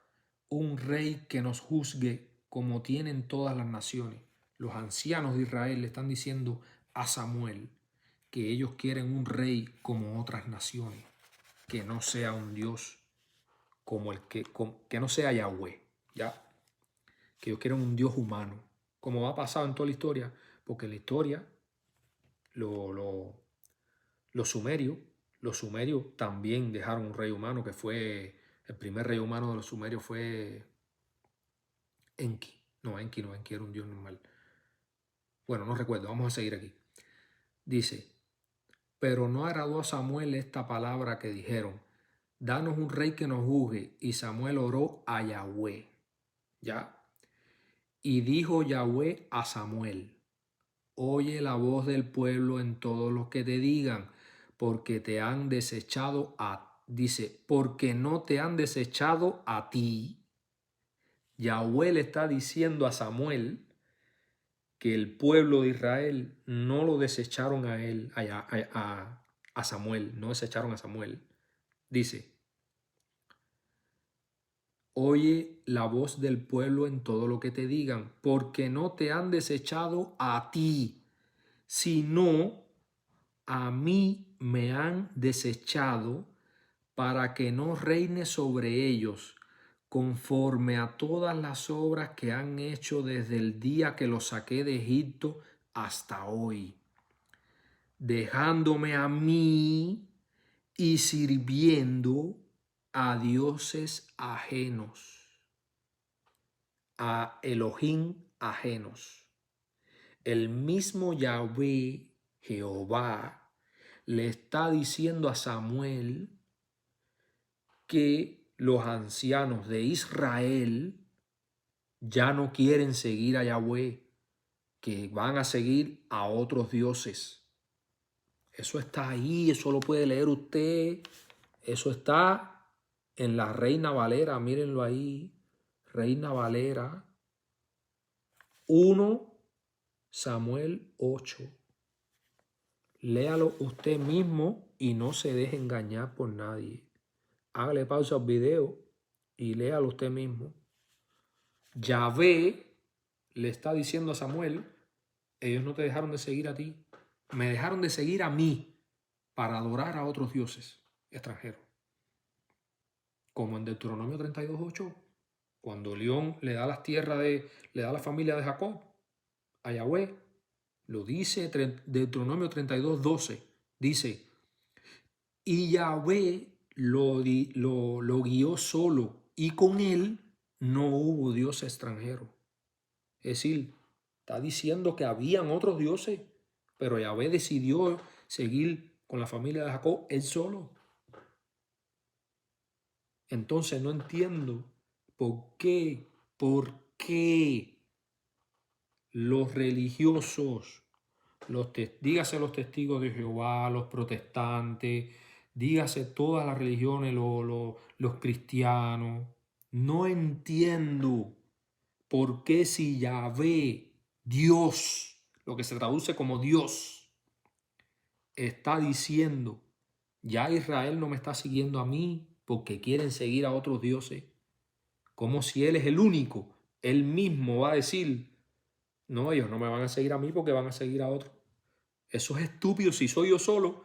un rey que nos juzgue como tienen todas las naciones. Los ancianos de Israel le están diciendo a Samuel que ellos quieren un rey como otras naciones, que no sea un Dios como que no sea Yahweh, ¿ya? Que ellos quieren un Dios humano, como ha pasado en toda la historia, porque en la historia los sumerios también dejaron un rey humano que fue, el primer rey humano de los sumerios fue Enki. No, Enki era un dios normal. Bueno, no recuerdo, vamos a seguir aquí. Dice, pero no agradó a Samuel esta palabra que dijeron, danos un rey que nos juzgue. Y Samuel oró a Yahweh, ¿ya? Y dijo Yahweh a Samuel, oye la voz del pueblo en todo lo que te digan, porque te han desechado porque no te han desechado a ti. Yahweh le está diciendo a Samuel que el pueblo de Israel no lo desecharon a él, a Samuel, no desecharon a Samuel. Dice, oye la voz del pueblo en todo lo que te digan, porque no te han desechado a ti, sino a mí me han desechado para que no reine sobre ellos, conforme a todas las obras que han hecho desde el día que los saqué de Egipto hasta hoy, dejándome a mí y sirviendo a dioses ajenos, a Elohim ajenos. El mismo Yahweh, Jehová, le está diciendo a Samuel que los ancianos de Israel ya no quieren seguir a Yahweh, que van a seguir a otros dioses. Eso está ahí, eso lo puede leer usted. Eso está en la Reina Valera, mírenlo ahí. Reina Valera 1 Samuel 8. Léalo usted mismo y no se deje engañar por nadie. Hágale pausa al video y léalo usted mismo. Yahvé le está diciendo a Samuel, ellos no te dejaron de seguir a ti, me dejaron de seguir a mí para adorar a otros dioses extranjeros. Como en Deuteronomio 32:8, cuando León le da las tierras le da a la familia de Jacob a Yahweh, lo dice Deuteronomio 32:12, dice, y Yahweh lo guió solo, y con él no hubo dios extranjero. Es decir, está diciendo que habían otros dioses, pero Yahweh decidió seguir con la familia de Jacob él solo. Entonces no entiendo por qué los religiosos, dígase los testigos de Jehová, los protestantes, dígase todas las religiones, los cristianos, no entiendo por qué si Yahvé, Dios, lo que se traduce como Dios, está diciendo, ya Israel no me está siguiendo a mí porque quieren seguir a otros dioses, como si Él es el único, Él mismo va a decir, no, ellos no me van a seguir a mí porque van a seguir a otros. Eso es estúpido. Si soy yo solo,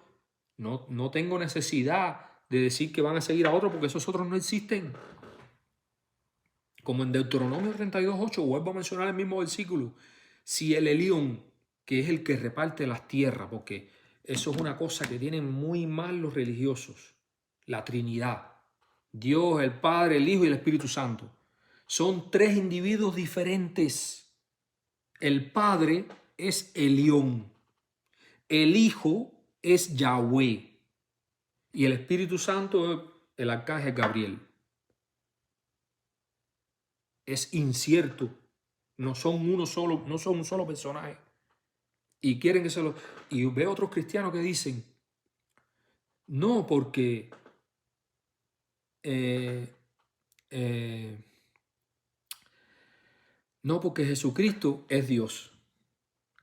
no tengo necesidad de decir que van a seguir a otros porque esos otros no existen. Como en Deuteronomio 32:8, vuelvo a mencionar el mismo versículo. Si el Elión, que es el que reparte las tierras, porque eso es una cosa que tienen muy mal los religiosos, la Trinidad, Dios, el Padre, el Hijo y el Espíritu Santo, son tres individuos diferentes. El Padre es Elión, el Hijo es Yahweh y el Espíritu Santo es el arcángel Gabriel. Es incierto, no son un solo personaje. Y quieren que se lo... Y veo otros cristianos que dicen, no, porque no, porque Jesucristo es Dios.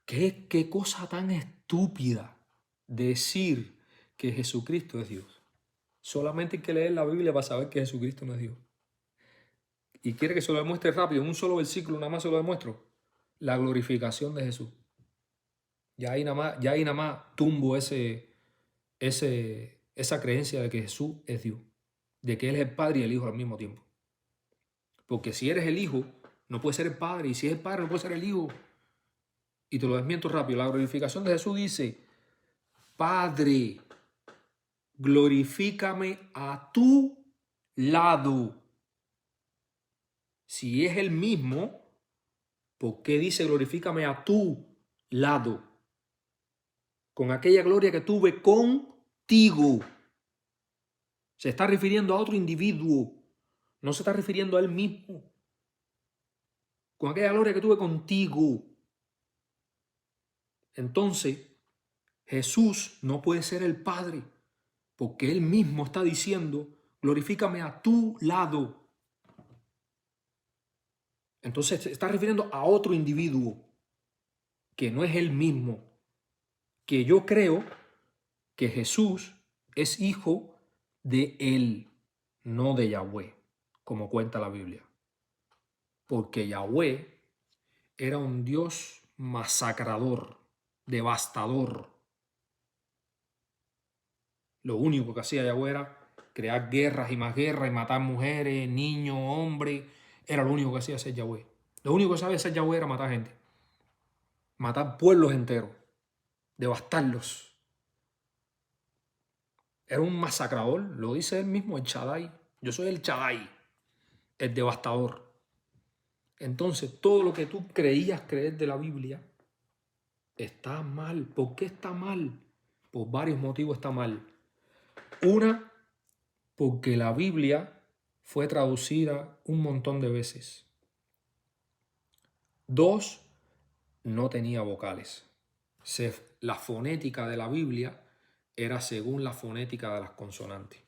¿Qué cosa tan estúpida decir que Jesucristo es Dios? Solamente hay que leer la Biblia para saber que Jesucristo no es Dios. Y quiere que se lo demuestre rápido, en un solo versículo nada más se lo demuestro. La glorificación de Jesús. Ya ahí nada más tumbo esa creencia de que Jesús es Dios. De que Él es el Padre y el Hijo al mismo tiempo. Porque si eres el Hijo, no puedes ser el Padre. Y si es el Padre, no puede ser el Hijo. Y te lo desmiento rápido. La glorificación de Jesús dice, Padre, glorifícame a tu lado. Si es el mismo, ¿por qué dice glorifícame a tu lado? Con aquella gloria que tuve contigo. Se está refiriendo a otro individuo. No se está refiriendo a él mismo. Con aquella gloria que tuve contigo. Entonces, Jesús no puede ser el Padre, porque Él mismo está diciendo, glorifícame a tu lado. Entonces se está refiriendo a otro individuo, que no es Él mismo. Que yo creo que Jesús es hijo de Él, no de Yahweh, como cuenta la Biblia. Porque Yahweh era un Dios masacrador, devastador. Lo único que hacía Yahweh era crear guerras y matar mujeres, niños, hombres. Era lo único que hacía hacer Yahweh. Lo único que sabía hacer Yahweh era matar gente. Matar pueblos enteros. Devastarlos. Era un masacrador. Lo dice él mismo, el Shaddai. Yo soy el Shaddai, el devastador. Entonces, todo lo que tú creías creer de la Biblia está mal. ¿Por qué está mal? Por varios motivos está mal. Una, porque la Biblia fue traducida un montón de veces. Dos, no tenía vocales. La fonética de la Biblia era según la fonética de las consonantes.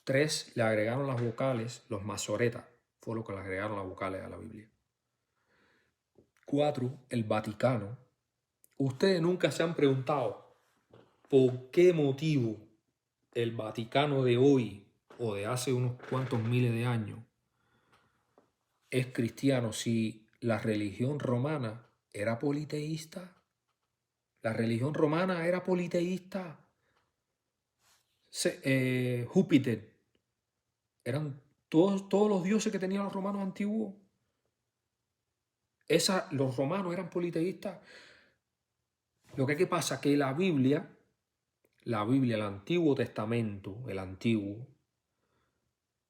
Tres, le agregaron las vocales, los masoretas, fue lo que le agregaron las vocales a la Biblia. Cuatro, el Vaticano. Ustedes nunca se han preguntado por qué motivo el Vaticano de hoy o de hace unos cuantos miles de años es cristiano si la religión romana era politeísta. La religión romana era politeísta. Júpiter. Eran todos los dioses que tenían los romanos antiguos. Los romanos eran politeístas. Lo que pasa es que la Biblia, el Antiguo Testamento,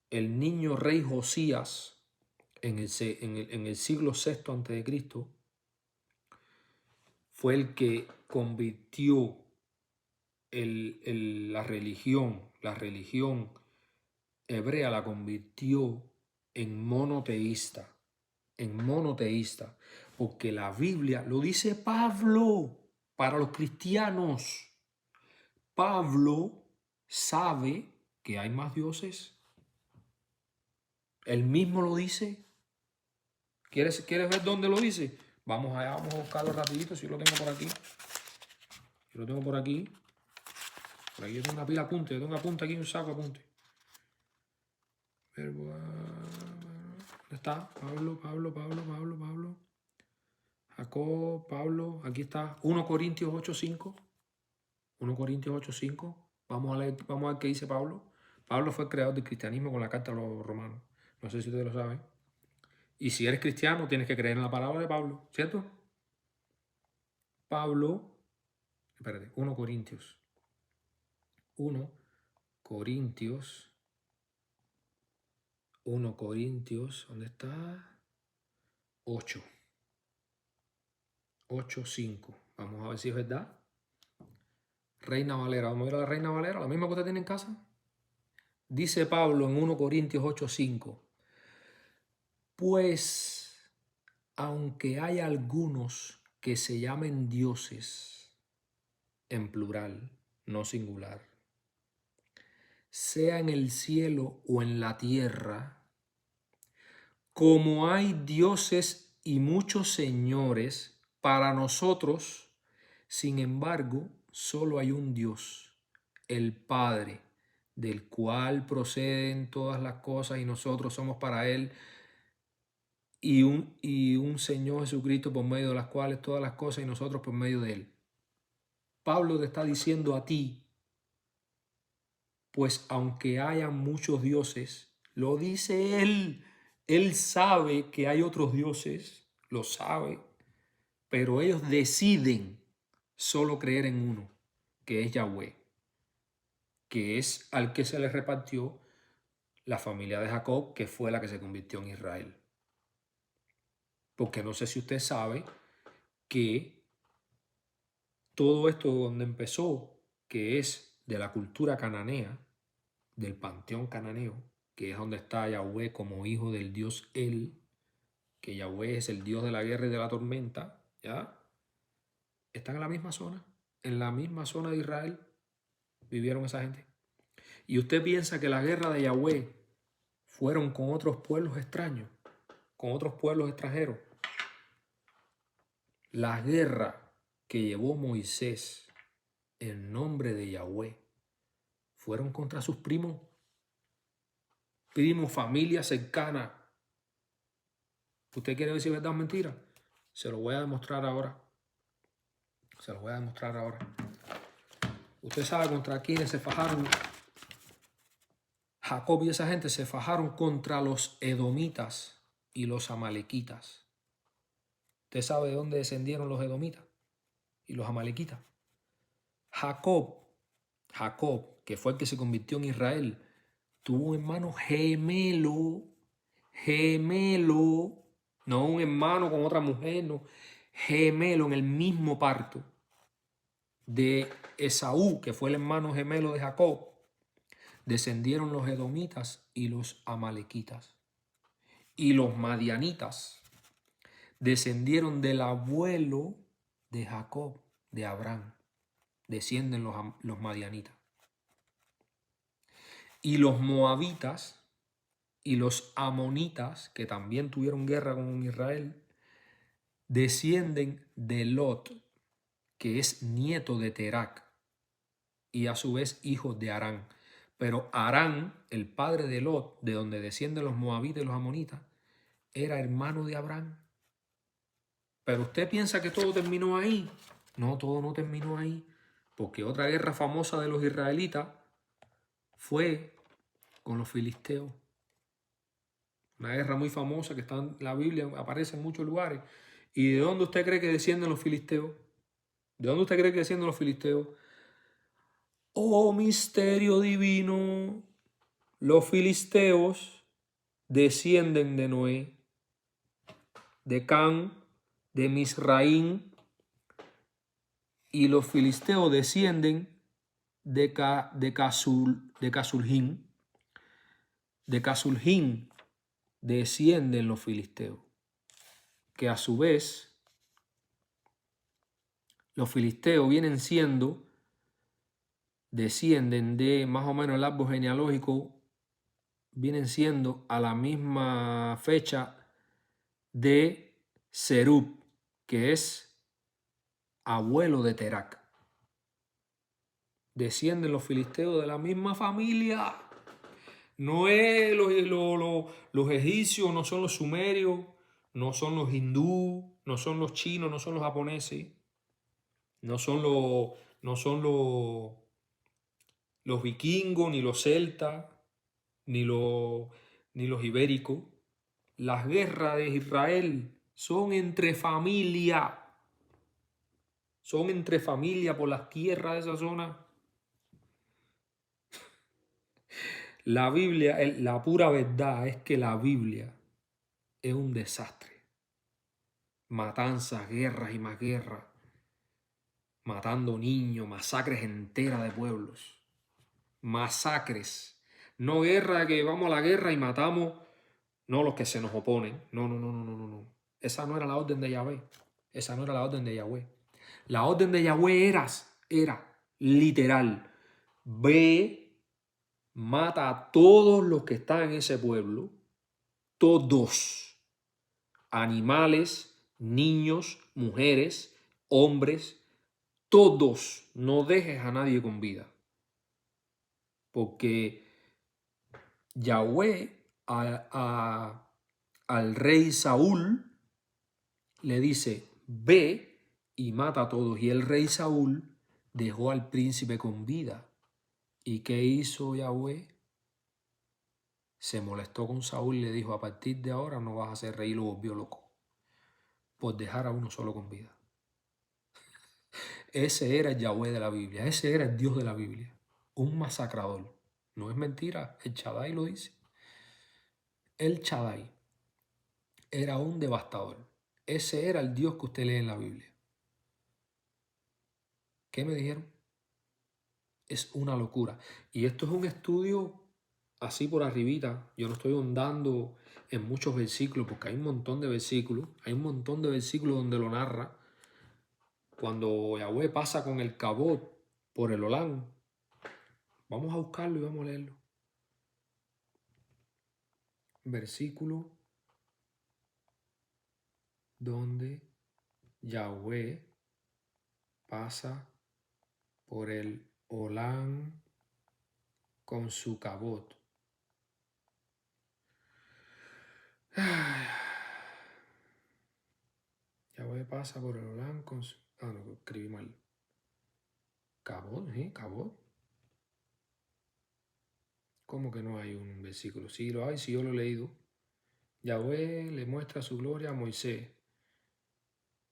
el niño rey Josías en el siglo VI a.C., fue el que convirtió la religión hebrea, la convirtió en monoteísta, porque la Biblia lo dice Pablo para los cristianos. Pablo sabe que hay más dioses. Él mismo lo dice. ¿Quieres ver dónde lo dice? Vamos allá, vamos a buscarlo rapidito, si lo tengo por aquí. Yo lo tengo por aquí. Por aquí yo tengo una pila de apuntes. Yo tengo apuntes aquí, un saco de apuntes. ¿Dónde está? Pablo. Jacob, Pablo. Aquí está. 1 Corintios 8:5. 1 Corintios 8:5. Vamos a ver qué dice Pablo. Pablo fue el creador del cristianismo con la carta a los romanos. No sé si ustedes lo saben. Y si eres cristiano, tienes que creer en la palabra de Pablo, ¿cierto? Pablo, espérate, 1 Corintios. 1 Corintios, ¿dónde está? 8:5. Vamos a ver si es verdad. Reina Valera, vamos a ver a la Reina Valera, la misma que usted tiene en casa. Dice Pablo en 1 Corintios 8:5. Pues, aunque hay algunos que se llamen dioses, en plural, no singular, sea en el cielo o en la tierra, como hay dioses y muchos señores, para nosotros, sin embargo, solo hay un Dios, el Padre, del cual proceden todas las cosas y nosotros somos para Él, y un Señor Jesucristo por medio de las cuales todas las cosas y nosotros por medio de Él. Pablo te está diciendo a ti, pues aunque hayan muchos dioses, lo dice Él sabe que hay otros dioses, lo sabe, pero ellos deciden solo creer en uno, que es Yahweh, que es al que se le repartió la familia de Jacob, que fue la que se convirtió en Israel. Porque no sé si usted sabe que todo esto donde empezó, que es de la cultura cananea, del panteón cananeo, que es donde está Yahweh como hijo del Dios El, que Yahweh es el Dios de la guerra y de la tormenta, ¿ya? Están en la misma zona de Israel vivieron esa gente. Y usted piensa que la guerra de Yahweh fueron con otros pueblos extraños, con otros pueblos extranjeros. La guerra que llevó Moisés en nombre de Yahweh fueron contra sus primos, familia cercana. ¿Usted quiere ver si es verdad o mentira? Se lo voy a demostrar ahora. Usted sabe contra quiénes se fajaron. Jacob y esa gente se fajaron contra los edomitas y los amalequitas. ¿Usted sabe de dónde descendieron los edomitas y los amalequitas? Jacob, que fue el que se convirtió en Israel, tuvo un hermano gemelo, no un hermano con otra mujer, no, gemelo en el mismo parto de Esaú, que fue el hermano gemelo de Jacob. Descendieron los edomitas y los amalequitas. Y los madianitas descendieron del abuelo de Jacob, de Abraham. Descienden los madianitas. Y los moabitas y los amonitas, que también tuvieron guerra con Israel, descienden de Lot, que es nieto de Terac, y a su vez hijo de Harán. Pero Harán, el padre de Lot, de donde descienden los moabitas y los amonitas, era hermano de Abraham. Pero usted piensa que todo terminó ahí. No, todo no terminó ahí. Porque otra guerra famosa de los israelitas fue con los filisteos. Una guerra muy famosa que está en la Biblia, aparece en muchos lugares. ¿Y de dónde usted cree que descienden los filisteos? ¿De dónde usted cree que descienden los filisteos? Oh misterio divino, los filisteos descienden de Noé, de Can, de Misraín, y los filisteos descienden de Casuljín. De Casuljín descienden los filisteos, que a su vez los filisteos descienden de más o menos el árbol genealógico, vienen siendo a la misma fecha de Serug, que es abuelo de Terac. Descienden los filisteos de la misma familia. No es los egipcios, no son los sumerios, no son los hindúes, no son los chinos, no son los japoneses, no son los vikingos, ni los celtas, ni los ibéricos. Las guerras de Israel son entre familia. Son entre familia por las tierras de esa zona. La Biblia, la pura verdad es que la Biblia es un desastre. Matanzas, guerras y más guerras. Matando niños, masacres enteras de pueblos. Masacres. No guerra que vamos a la guerra y matamos, no los que se nos oponen. No, no, no, no, no, no. Esa no era la orden de Yahvé. Esa no era la orden de Yahvé. La orden de Yahvé era literal. Ve, mata a todos los que están en ese pueblo. Todos. Animales, niños, mujeres, hombres. Todos. No dejes a nadie con vida. Porque Yahvé al rey Saúl le dice, ve y mata a todos. Y el rey Saúl dejó al príncipe con vida. ¿Y qué hizo Yahvé? Se molestó con Saúl y le dijo, a partir de ahora no vas a ser rey. Y lo volvió loco por dejar a uno solo con vida. Ese era el Yahvé de la Biblia. Ese era el Dios de la Biblia. Un masacrador. No es mentira. El Shaddai lo dice. El Shaddai era un devastador. Ese era el Dios que usted lee en la Biblia. ¿Qué me dijeron? Es una locura. Y esto es un estudio así por arribita. Yo no estoy ahondando en muchos versículos porque hay un montón de versículos. Hay un montón de versículos donde lo narra. Cuando Yahvé pasa con el cabot por el Olán. Vamos a buscarlo y vamos a leerlo. Versículo donde Yahvé pasa por el Olán con su cabot. Yahvé pasa por el Olán con su... Ah, no, escribí mal. Cabot, ¿eh? Cabot. ¿Cómo que no hay un versículo? Sí lo hay, sí yo lo he leído. Yahvé le muestra su gloria a Moisés.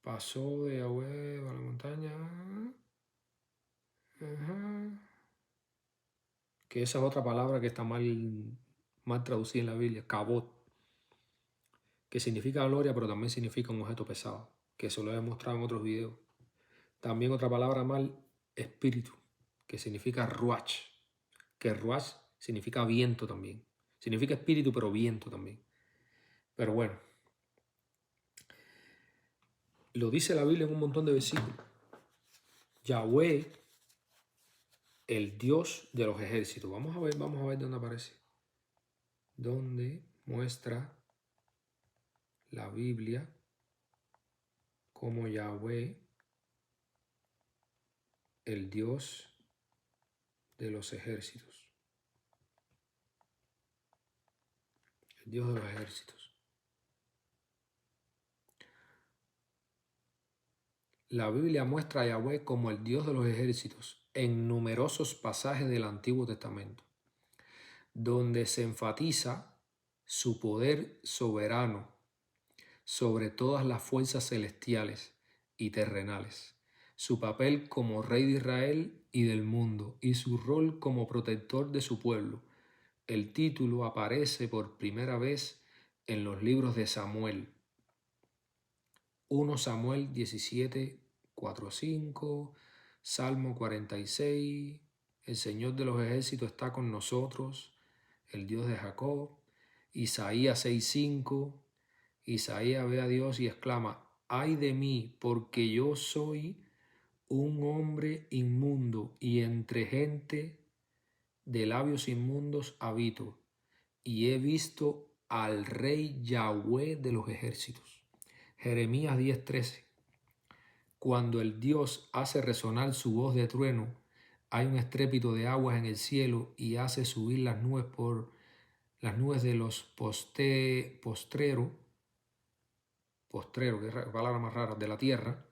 Pasó de Yahvé a la montaña. Ajá. Que esa es otra palabra que está mal traducida en la Biblia. Cabot. Que significa gloria, pero también significa un objeto pesado. Que eso lo he mostrado en otros videos. También otra palabra mal, espíritu. Que significa ruach. Que ruach significa viento también. Significa espíritu, pero viento también. Pero bueno. Lo dice la Biblia en un montón de versículos. Yahvé, el Dios de los ejércitos. Vamos a ver dónde aparece. Donde muestra la Biblia como Yahvé, el Dios de los ejércitos. El Dios de los ejércitos. La Biblia muestra a Yahvé como el Dios de los ejércitos en numerosos pasajes del Antiguo Testamento. donde se enfatiza su poder soberano sobre todas las fuerzas celestiales y terrenales, su papel como rey de Israel y del mundo y su rol como protector de su pueblo. El título aparece por primera vez en los libros de Samuel. 1 Samuel 17, 4, 5, Salmo 46, el Señor de los ejércitos está con nosotros, el Dios de Jacob, Isaías 6, 5, Isaías ve a Dios y exclama, ay de mí, porque yo soy un hombre inmundo y entre gente de labios inmundos habito, y he visto al Rey Yahweh de los ejércitos. Jeremías 10:13. Cuando el Dios hace resonar su voz de trueno, hay un estrépito de aguas en el cielo y hace subir las nubes por las nubes de los postrero, que es la palabra más rara, de la tierra.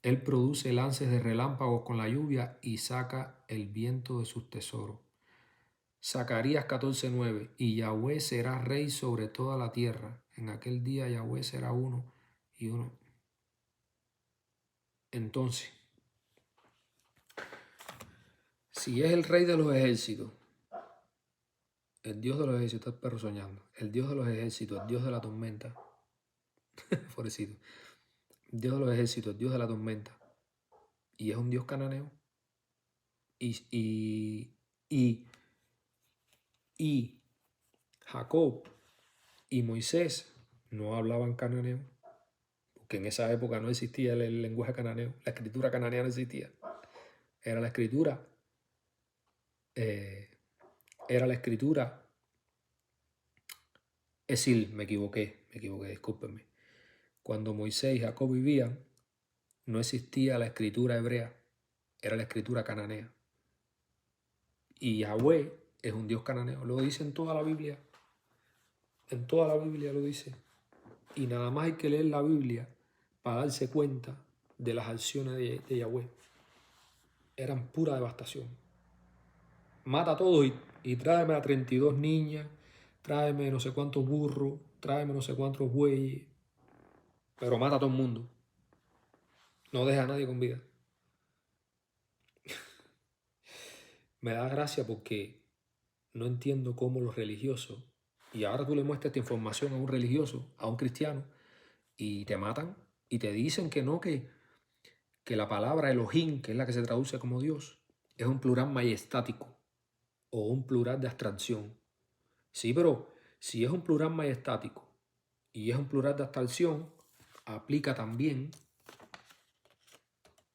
Él produce lances de relámpagos con la lluvia y saca el viento de sus tesoros. Zacarías 14:9. Y Yahweh será rey sobre toda la tierra. En aquel día Yahweh será uno y uno. Entonces, si es el rey de los ejércitos, el Dios de los ejércitos, el perro soñando, el Dios de los ejércitos, el Dios de la tormenta, pobrecito, el Dios de los ejércitos, el Dios de la tormenta, y es un Dios cananeo, y Jacob y Moisés no hablaban cananeo, porque en esa época no existía el lenguaje cananeo, la escritura cananea no existía, era la escritura, es decir, me equivoqué, discúlpenme. Cuando Moisés y Jacob vivían, no existía la escritura hebrea, era la escritura cananea. Y Yahweh es un Dios cananeo, lo dice en toda la Biblia lo dice. Y nada más hay que leer la Biblia para darse cuenta de las acciones de Yahweh. Eran pura devastación. Mata a todos y tráeme a 32 niñas, tráeme no sé cuántos burros, tráeme no sé cuántos bueyes, pero mata a todo el mundo. No deja a nadie con vida. Me da gracia porque no entiendo cómo los religiosos, y ahora tú le muestras esta información a un religioso, a un cristiano, y te matan y te dicen que no, que la palabra Elohim, que es la que se traduce como Dios, es un plural majestático o un plural de abstracción. Sí, pero si es un plural majestático y es un plural de abstracción, aplica también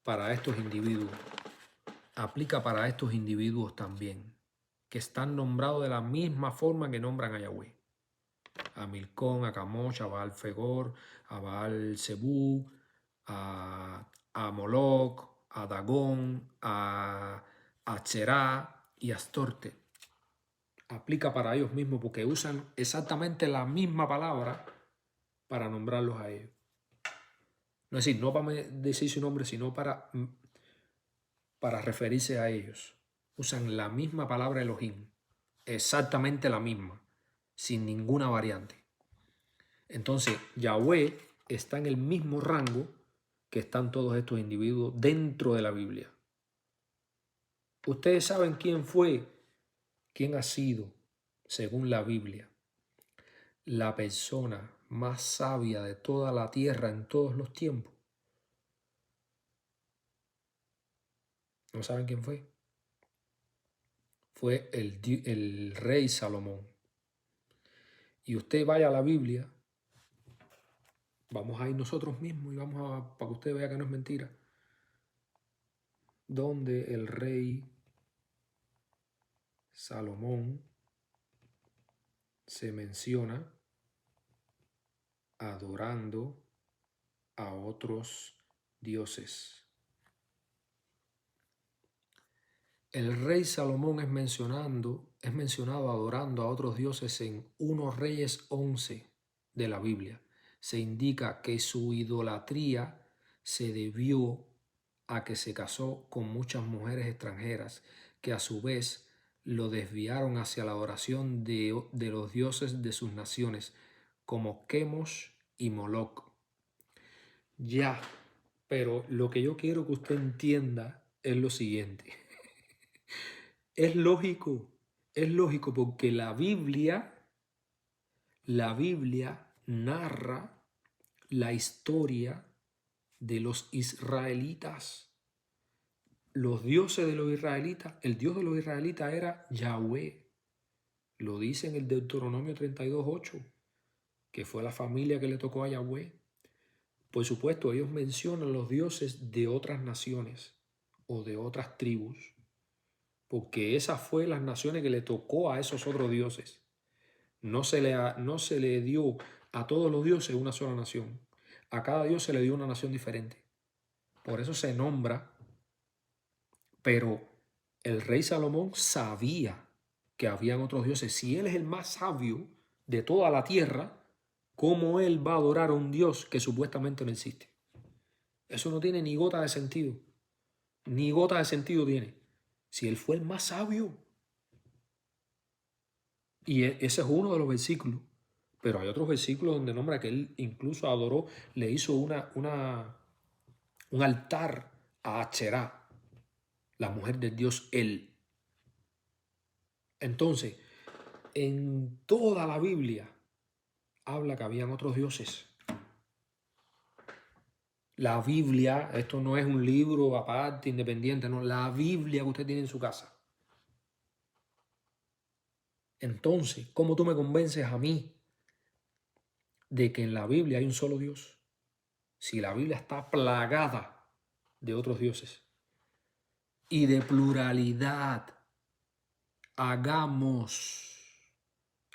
para estos individuos. Aplica para estos individuos también, que están nombrados de la misma forma que nombran a Yahweh. A Milcón, a Camosh, a Baal Fegor, a Baal Zebú, a Moloch, a Dagón, a Cherá y a Astorte. Aplica para ellos mismos porque usan exactamente la misma palabra para nombrarlos a ellos. No es decir, no para decir su nombre, sino para referirse a ellos. Usan la misma palabra Elohim, exactamente la misma, sin ninguna variante. Entonces, Yahweh está en el mismo rango que están todos estos individuos dentro de la Biblia. Ustedes saben quién ha sido, según la Biblia, la persona más sabia de toda la tierra en todos los tiempos. ¿No saben quién fue? Fue el rey Salomón. Y usted vaya a la Biblia, vamos a ir nosotros mismos y para que usted vea que no es mentira, donde el rey Salomón se menciona adorando a otros dioses. El rey Salomón es mencionado adorando a otros dioses en 1 Reyes 11 de la Biblia. Se indica que su idolatría se debió a que se casó con muchas mujeres extranjeras que a su vez lo desviaron hacia la adoración de los dioses de sus naciones, como Quemos y Moloc. Ya, pero lo que yo quiero que usted entienda es lo siguiente. Es lógico porque la Biblia narra la historia de los israelitas. Los dioses de los israelitas, el Dios de los israelitas era Yahweh. Lo dice en el Deuteronomio 32:8, que fue la familia que le tocó a Yahweh. Por supuesto, ellos mencionan los dioses de otras naciones o de otras tribus, porque esas fueron las naciones que le tocó a esos otros dioses. No se le dio a todos los dioses una sola nación. A cada dios se le dio una nación diferente. Por eso se nombra, pero el rey Salomón sabía que habían otros dioses. Si él es el más sabio de toda la tierra, ¿cómo él va a adorar a un dios que supuestamente no existe? Eso no tiene ni gota de sentido. Ni gota de sentido tiene. Si él fue el más sabio. Y ese es uno de los versículos. Pero hay otros versículos donde nombra que él incluso adoró, le hizo un altar a Acherá, la mujer del dios El. Entonces, en toda la Biblia habla que habían otros dioses. La Biblia, esto no es un libro aparte, independiente, no, la Biblia que usted tiene en su casa. Entonces, ¿cómo tú me convences a mí de que en la Biblia hay un solo Dios? Si la Biblia está plagada de otros dioses y de pluralidad, hagamos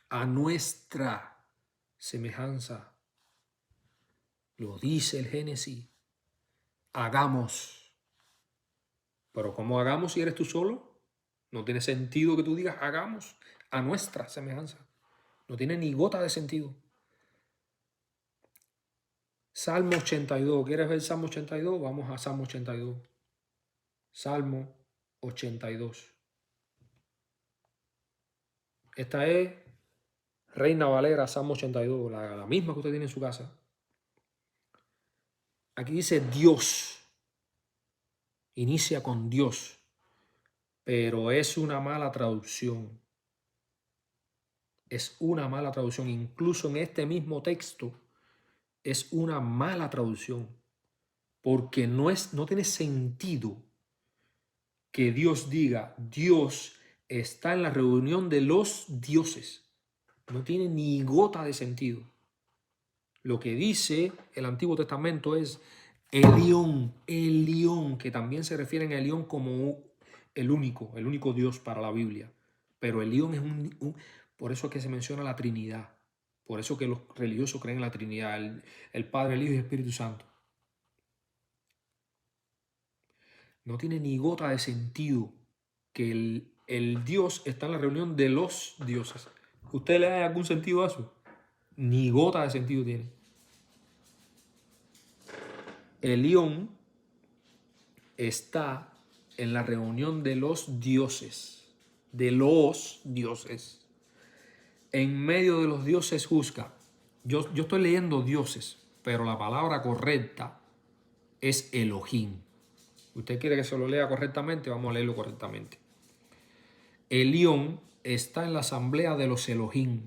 a nuestra semejanza. Lo dice el Génesis. Hagamos. Pero ¿cómo hagamos si eres tú solo? No tiene sentido que tú digas hagamos a nuestra semejanza. No tiene ni gota de sentido. Salmo 82. ¿Quieres ver Salmo 82? Vamos a Salmo 82. Salmo 82. Esta es Reina Valera, Salmo 82, la misma que usted tiene en su casa. Aquí dice Dios. Inicia con Dios. Pero es una mala traducción. Es una mala traducción. Incluso en este mismo texto es una mala traducción. Porque no tiene sentido que Dios diga, Dios está en la reunión de los dioses. No tiene ni gota de sentido. Lo que dice el Antiguo Testamento es Elión, que también se refiere a Elión como el único Dios para la Biblia. Pero Elión es por eso es que se menciona la Trinidad. Por eso que los religiosos creen en la Trinidad, el Padre, el Hijo y el Espíritu Santo. No tiene ni gota de sentido que el Dios está en la reunión de los dioses. ¿Usted le da algún sentido a eso? Ni gota de sentido tiene. Elión está en la reunión de los dioses. De los dioses. En medio de los dioses juzga. Yo estoy leyendo dioses, pero la palabra correcta es Elohim. ¿Usted quiere que se lo lea correctamente? Vamos a leerlo correctamente. Elión está en la asamblea de los Elohim.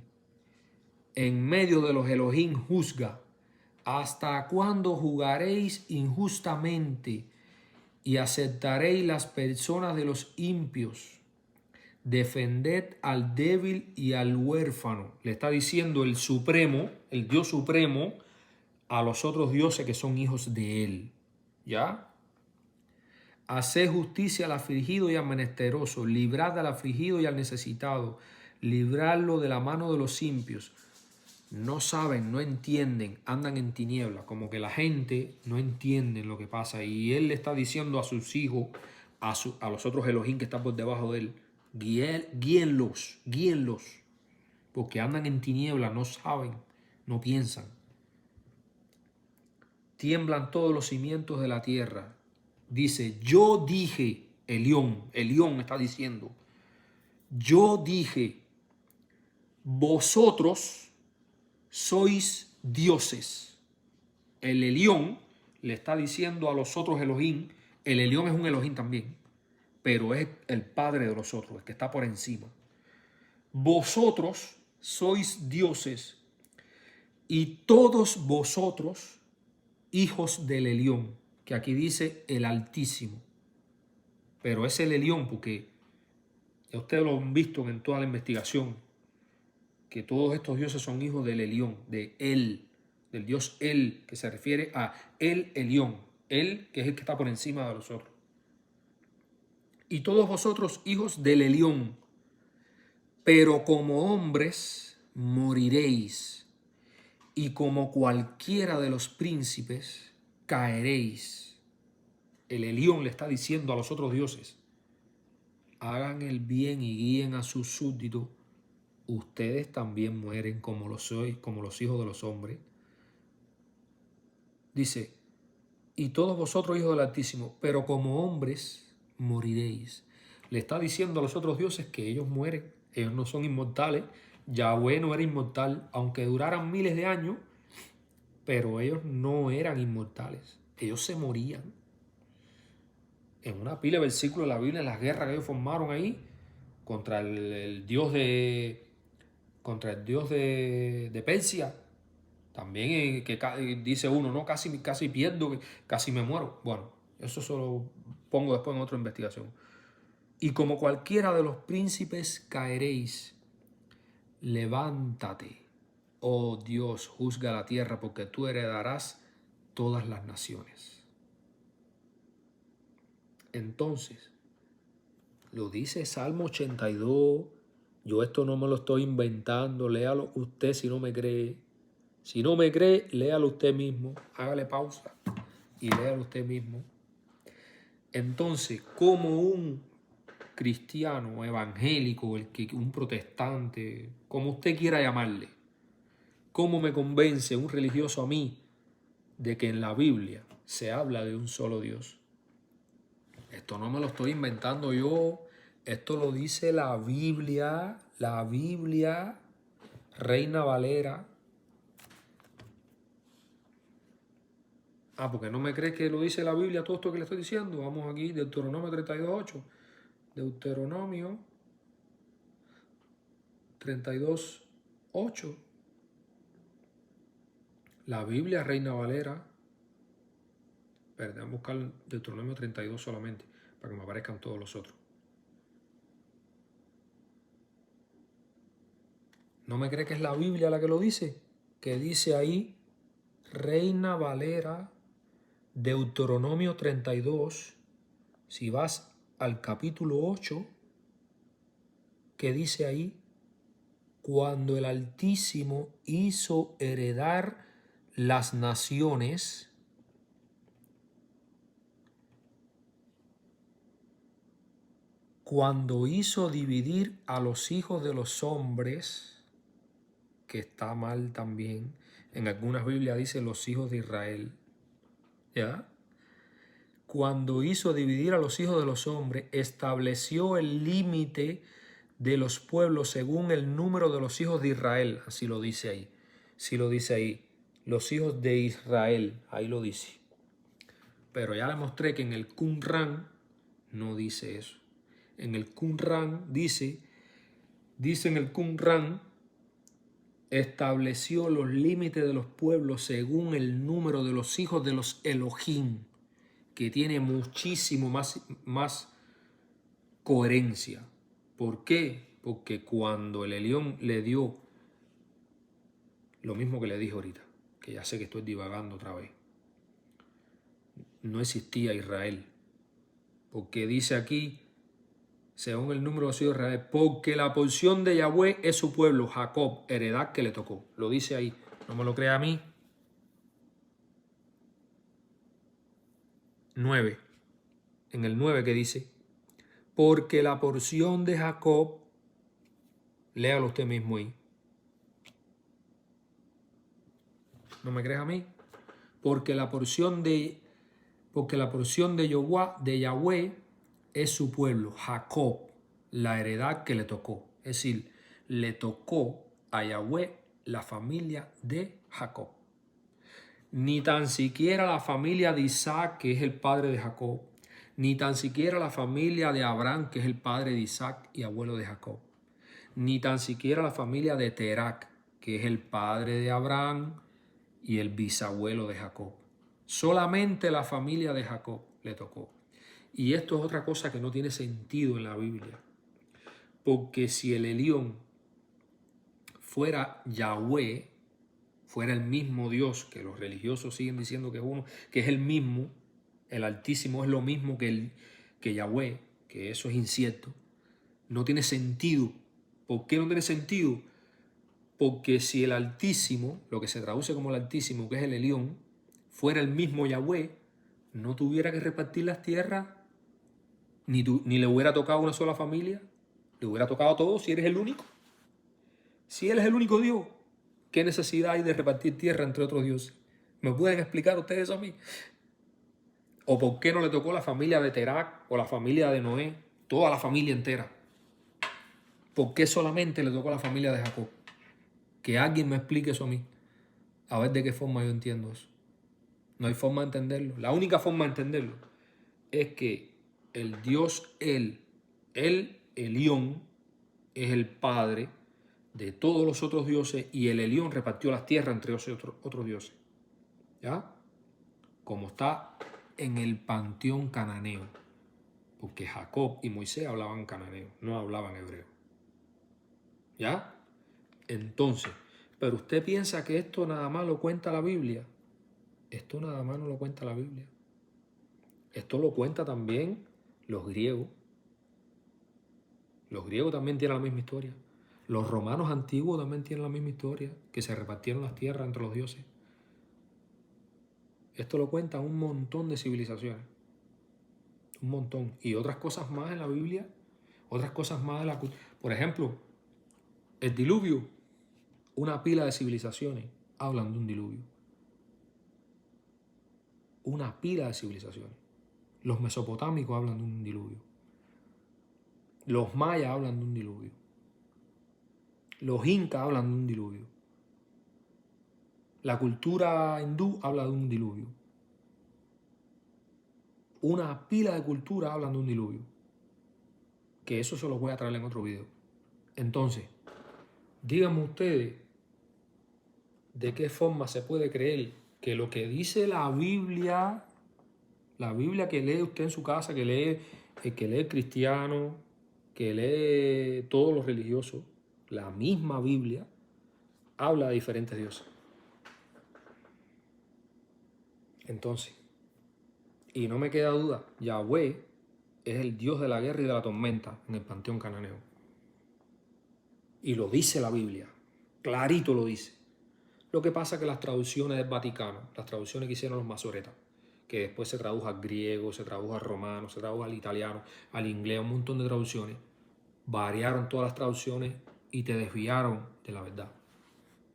En medio de los Elohim juzga. ¿Hasta cuándo jugaréis injustamente y aceptaréis las personas de los impios? Defended al débil y al huérfano. Le está diciendo el Supremo, el Dios Supremo, a los otros dioses que son hijos de él. ¿Ya? Haced justicia al afligido y al menesteroso, librad al afligido y al necesitado, libradlo de la mano de los impios. No saben, no entienden, andan en tinieblas, como que la gente no entiende lo que pasa. Y él le está diciendo a sus hijos, a los otros Elohim que están por debajo de él, guíenlos, porque andan en tinieblas, no saben, no piensan. Tiemblan todos los cimientos de la tierra. Dice, yo dije, Elión está diciendo, yo dije, vosotros sois dioses. El Elión le está diciendo a los otros Elohim, el Elión es un Elohim también, pero es el padre de los otros, el que está por encima. Vosotros sois dioses y todos vosotros hijos del Elión, que aquí dice el Altísimo, pero es el Elión porque ya ustedes lo han visto en toda la investigación, que todos estos dioses son hijos del Elión, de él, del dios él, que se refiere a el Elión, él que es el que está por encima de los otros. Y todos vosotros hijos del Elión, pero como hombres moriréis, y como cualquiera de los príncipes caeréis. El Elión le está diciendo a los otros dioses, hagan el bien y guíen a sus súbditos, ustedes también mueren como lo sois, como los hijos de los hombres. Dice, y todos vosotros hijos del Altísimo, pero como hombres moriréis. Le está diciendo a los otros dioses que ellos mueren, ellos no son inmortales. Yahweh no era inmortal, aunque duraran miles de años, pero ellos no eran inmortales, ellos se morían. En una pila de versículos de la Biblia, en las guerras que ellos formaron ahí, contra el dios de Persia, también dice uno, no, casi pierdo, casi me muero. Bueno, eso solo pongo después en otra investigación. Y como cualquiera de los príncipes caeréis, levántate, oh Dios, juzga la tierra, porque tú heredarás todas las naciones. Entonces, lo dice Salmo 82. Yo esto no me lo estoy inventando. Léalo usted si no me cree. Si no me cree, léalo usted mismo. Hágale pausa y léalo usted mismo. Entonces, como un cristiano evangélico, un protestante, como usted quiera llamarle, ¿cómo me convence un religioso a mí de que en la Biblia se habla de un solo Dios? Esto no me lo estoy inventando yo, esto lo dice la Biblia, Reina Valera. Porque no me crees que lo dice la Biblia todo esto que le estoy diciendo. Vamos aquí, Deuteronomio 32:8. Deuteronomio 32:8. La Biblia, Reina Valera. Voy a buscar Deuteronomio 32 solamente, para que me aparezcan todos los otros. ¿No me cree que es la Biblia la que lo dice? Que dice ahí, Reina Valera, Deuteronomio 32, si vas al capítulo 8, que dice ahí, cuando el Altísimo hizo heredar las naciones, cuando hizo dividir a los hijos de los hombres, que está mal también, en algunas Biblias dice los hijos de Israel, ¿ya? Cuando hizo dividir a los hijos de los hombres, estableció el límite de los pueblos según el número de los hijos de Israel. Así lo dice ahí. Sí lo dice ahí. Los hijos de Israel. Ahí lo dice. Pero ya le mostré que en el Qumran no dice eso. En el Qumran dice en el Qumran, estableció los límites de los pueblos según el número de los hijos de los Elohim, que tiene muchísimo más coherencia. ¿Por qué? Porque cuando el Elión le dio lo mismo que le dije ahorita, que ya sé que estoy divagando otra vez, no existía Israel, porque dice aquí, según el número de los hijos de Israel, porque la porción de Yahweh es su pueblo, Jacob, heredad que le tocó. Lo dice ahí, no me lo crea a mí. 9, en el 9 que dice, porque la porción de Jacob, léalo usted mismo ahí. ¿No me crees a mí? Porque la porción de Yahweh es su pueblo, Jacob. la heredad que le tocó. Es decir, le tocó a Yahweh la familia de Jacob. Ni tan siquiera la familia de Isaac, que es el padre de Jacob. Ni tan siquiera la familia de Abraham, que es el padre de Isaac y abuelo de Jacob. Ni tan siquiera la familia de Terac, que es el padre de Abraham y el bisabuelo de Jacob. Solamente la familia de Jacob le tocó. Y esto es otra cosa que no tiene sentido en la Biblia. Porque si el Elión fuera Yahweh, fuera el mismo Dios, que los religiosos siguen diciendo que es uno, que es el mismo, el Altísimo es lo mismo que Yahweh, que eso es incierto, no tiene sentido. ¿Por qué no tiene sentido? Porque si el Altísimo, lo que se traduce como el Altísimo, que es el Elión, fuera el mismo Yahweh, no tuviera que repartir las tierras, ni le hubiera tocado a una sola familia, le hubiera tocado a todos si eres el único. Si Él es el único Dios, ¿qué necesidad hay de repartir tierra entre otros dioses? ¿Me pueden explicar ustedes eso a mí? ¿O por qué no le tocó la familia de Terac o la familia de Noé, toda la familia entera? ¿Por qué solamente le tocó a la familia de Jacob? Que alguien me explique eso a mí. A ver de qué forma yo entiendo eso. No hay forma de entenderlo. La única forma de entenderlo es que el Dios el Elión, es el padre de todos los otros dioses y el Elión repartió las tierras entre otros dioses. ¿Ya? Como está en el panteón cananeo. Porque Jacob y Moisés hablaban cananeo, no hablaban hebreo. ¿Ya? Entonces, pero usted piensa que esto nada más lo cuenta la Biblia. Esto nada más no lo cuenta la Biblia. Esto lo cuenta también los griegos. Los griegos también tienen la misma historia. Los romanos antiguos también tienen la misma historia, que se repartieron las tierras entre los dioses. Esto lo cuenta un montón de civilizaciones. Un montón. Y otras cosas más en la Biblia, otras cosas más de la cultura. Por ejemplo, el diluvio. Una pila de civilizaciones hablan de un diluvio. Una pila de civilizaciones. Los mesopotámicos hablan de un diluvio. Los mayas hablan de un diluvio. Los incas hablan de un diluvio. La cultura hindú habla de un diluvio. Una pila de culturas hablan de un diluvio. Que eso se los voy a traer en otro video. Entonces, díganme ustedes de qué forma se puede creer que lo que dice la Biblia que lee usted en su casa, que lee el cristiano, que lee todos los religiosos, la misma Biblia, habla de diferentes dioses. Entonces, y no me queda duda, Yahweh es el Dios de la guerra y de la tormenta en el panteón cananeo. Y lo dice la Biblia, clarito lo dice. Lo que pasa es que las traducciones del Vaticano, las traducciones que hicieron los masoretas, que después se tradujo al griego, se tradujo al romano, se tradujo al italiano, al inglés, un montón de traducciones, variaron todas las traducciones y te desviaron de la verdad.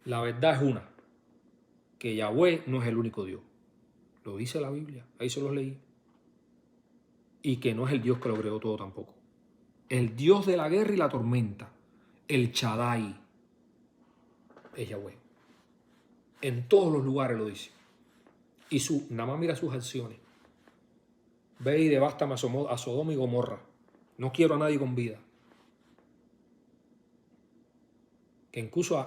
La verdad es una, que Yahweh no es el único Dios. Lo dice la Biblia, ahí se los leí. Y que no es el Dios que lo creó todo tampoco. El Dios de la guerra y la tormenta, el Shaddai, es Yahweh. En todos los lugares lo dice. Y nada más mira sus acciones. Ve y devástame a Sodoma y Gomorra. No quiero a nadie con vida. Que incluso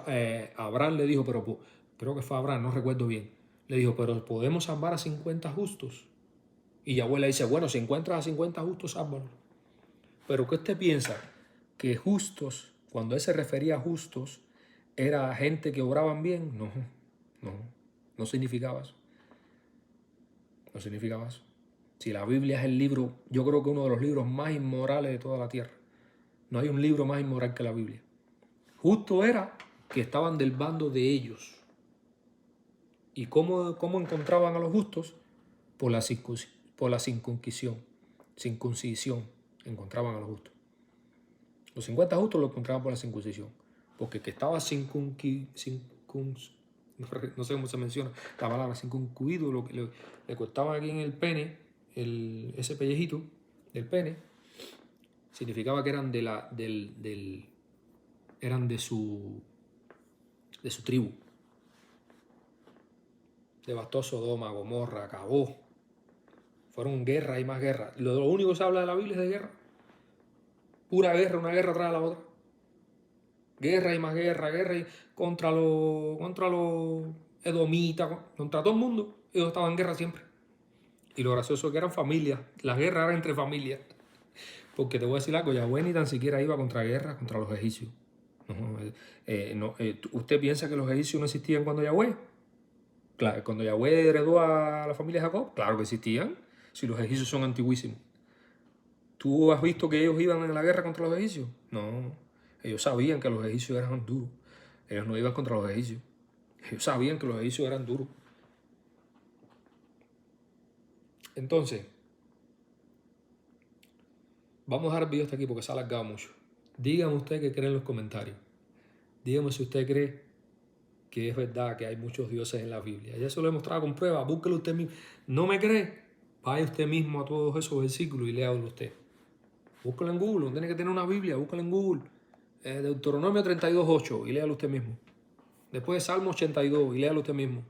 Abraham le dijo, pero creo que fue Abraham, no recuerdo bien. Le dijo, pero ¿podemos salvar a 50 justos? Y Yahweh le dice, bueno, si encuentras a 50 justos, sálvalos. Pero ¿qué usted piensa? Que justos, cuando él se refería a justos, era gente que obraban bien. No significaba eso. No significaba eso. Si la Biblia es el libro, yo creo que uno de los libros más inmorales de toda la tierra. No hay un libro más inmoral que la Biblia. Justo era que estaban del bando de ellos. ¿Y cómo encontraban a los justos? Por la circuncisión. Encontraban a los justos. Los 50 justos los encontraban por la circuncisión. Porque el que estaba no sé cómo se menciona la palabra circuncido, lo que le cortaban aquí en el pene, ese pellejito del pene, significaba que eran eran de su tribu. Devastó Sodoma, Gomorra, acabó. Fueron guerra y más guerra. Lo único que se habla de la Biblia es de guerra. Pura guerra, una guerra tras la otra. Guerra y más guerra, guerra y contra los edomitas, contra todo el mundo. Ellos estaban en guerra siempre. Y lo gracioso es que eran familias. Las guerras eran entre familias. Porque te voy a decir algo, Yahweh ni tan siquiera iba contra guerras contra los egipcios. ¿Usted piensa que los egipcios no existían cuando Yahweh? Claro, cuando Yahweh heredó a la familia de Jacob, claro que existían. Si los egipcios son antiguísimos. ¿Tú has visto que ellos iban en la guerra contra los egipcios? No. Ellos sabían que los egipcios eran duros. Ellos no iban contra los egipcios. Ellos sabían que los egipcios eran duros. Entonces, vamos a dejar el video hasta aquí porque se ha alargado mucho. Dígame usted qué cree en los comentarios. Dígame si usted cree que es verdad que hay muchos dioses en la Biblia. Ya se lo he mostrado con pruebas. Búsquelo usted mismo. ¿No me cree? Vaya usted mismo a todos esos versículos y léalo usted. Búsquelo en Google. No tiene que tener una Biblia. Búsquelo en Google. Deuteronomio 32:8 y léalo usted mismo. Después Salmo 82 y léalo usted mismo.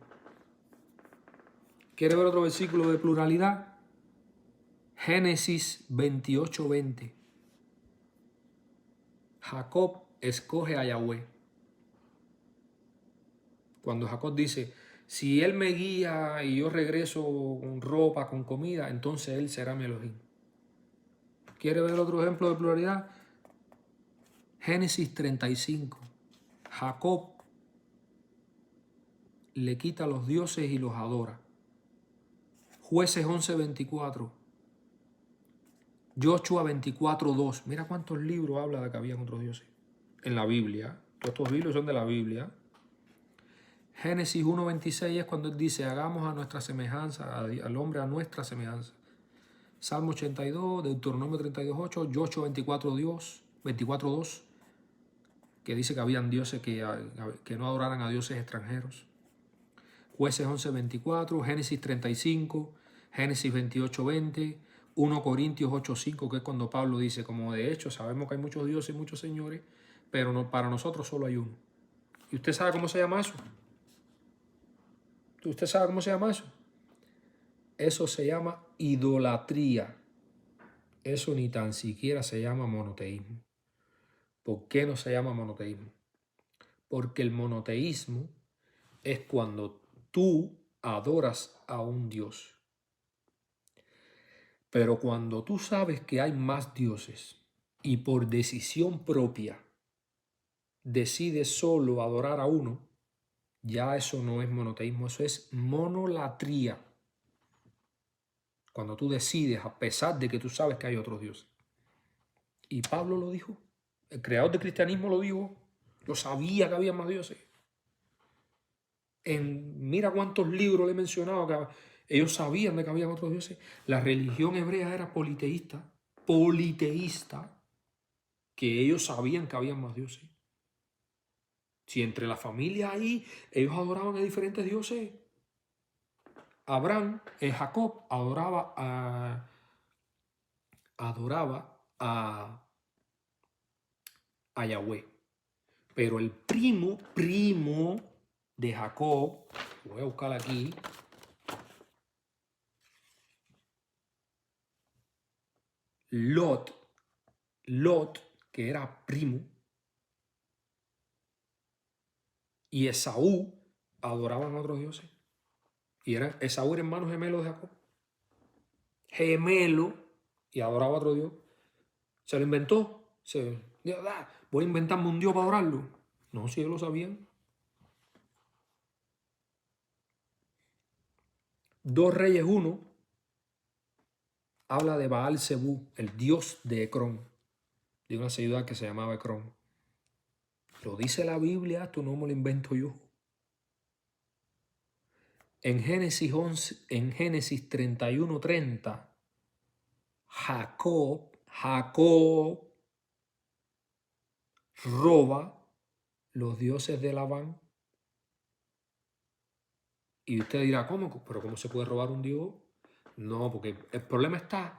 ¿Quiere ver otro versículo de pluralidad? Génesis 28:20. Jacob escoge a Yahweh. Cuando Jacob dice, si él me guía y yo regreso con ropa, con comida, entonces él será mi Elohim. ¿Quiere ver otro ejemplo de pluralidad? Génesis 35. Jacob le quita a los dioses y los adora. Jueces 11:24. Joshua 24:2. Mira cuántos libros habla de que había otros dioses en la Biblia. Todos estos libros son de la Biblia. Génesis 1:26 es cuando él dice, hagamos a nuestra semejanza, al hombre a nuestra semejanza. Salmo 82, Deuteronomio 32:8, Joshua 24:2, que dice que habían dioses que no adoraran a dioses extranjeros. Jueces 11:24, Génesis 35, Génesis 28:20, 1 Corintios 8:5, que es cuando Pablo dice, como de hecho sabemos que hay muchos dioses y muchos señores, pero no, para nosotros solo hay uno. ¿Y usted sabe cómo se llama eso? ¿Usted sabe cómo se llama eso? Eso se llama idolatría. Eso ni tan siquiera se llama monoteísmo. ¿Por qué no se llama monoteísmo? Porque el monoteísmo es cuando tú adoras a un Dios. Pero cuando tú sabes que hay más dioses y por decisión propia decides solo adorar a uno, ya eso no es monoteísmo, eso es monolatría. Cuando tú decides, a pesar de que tú sabes que hay otros dioses. Y Pablo lo dijo. El creador del cristianismo lo dijo. Lo sabía que había más dioses. Mira cuántos libros le he mencionado que ellos sabían de que había otros dioses. La religión hebrea era politeísta. Politeísta. Que ellos sabían que había más dioses. Si entre la familia ahí ellos adoraban a diferentes dioses. Jacob adoraba a Yahweh. Pero el primo de Jacob, voy a buscar aquí, Lot, que era primo, y Esaú adoraban a otros dioses. Y Esaú era hermano gemelo de Jacob. Gemelo, y adoraba a otro dios. ¿Se lo inventó? Voy a inventarme un dios para adorarlo. No, si ellos lo sabían. 2 Reyes 1 habla de Baal Zebú, el dios de Ecrón, de una ciudad que se llamaba Ecrón. Lo dice la Biblia, esto no me lo invento yo. En Génesis 31:30, Jacob roba los dioses de Labán. Y usted dirá, ¿cómo? ¿Pero cómo se puede robar un dios? No, porque el problema está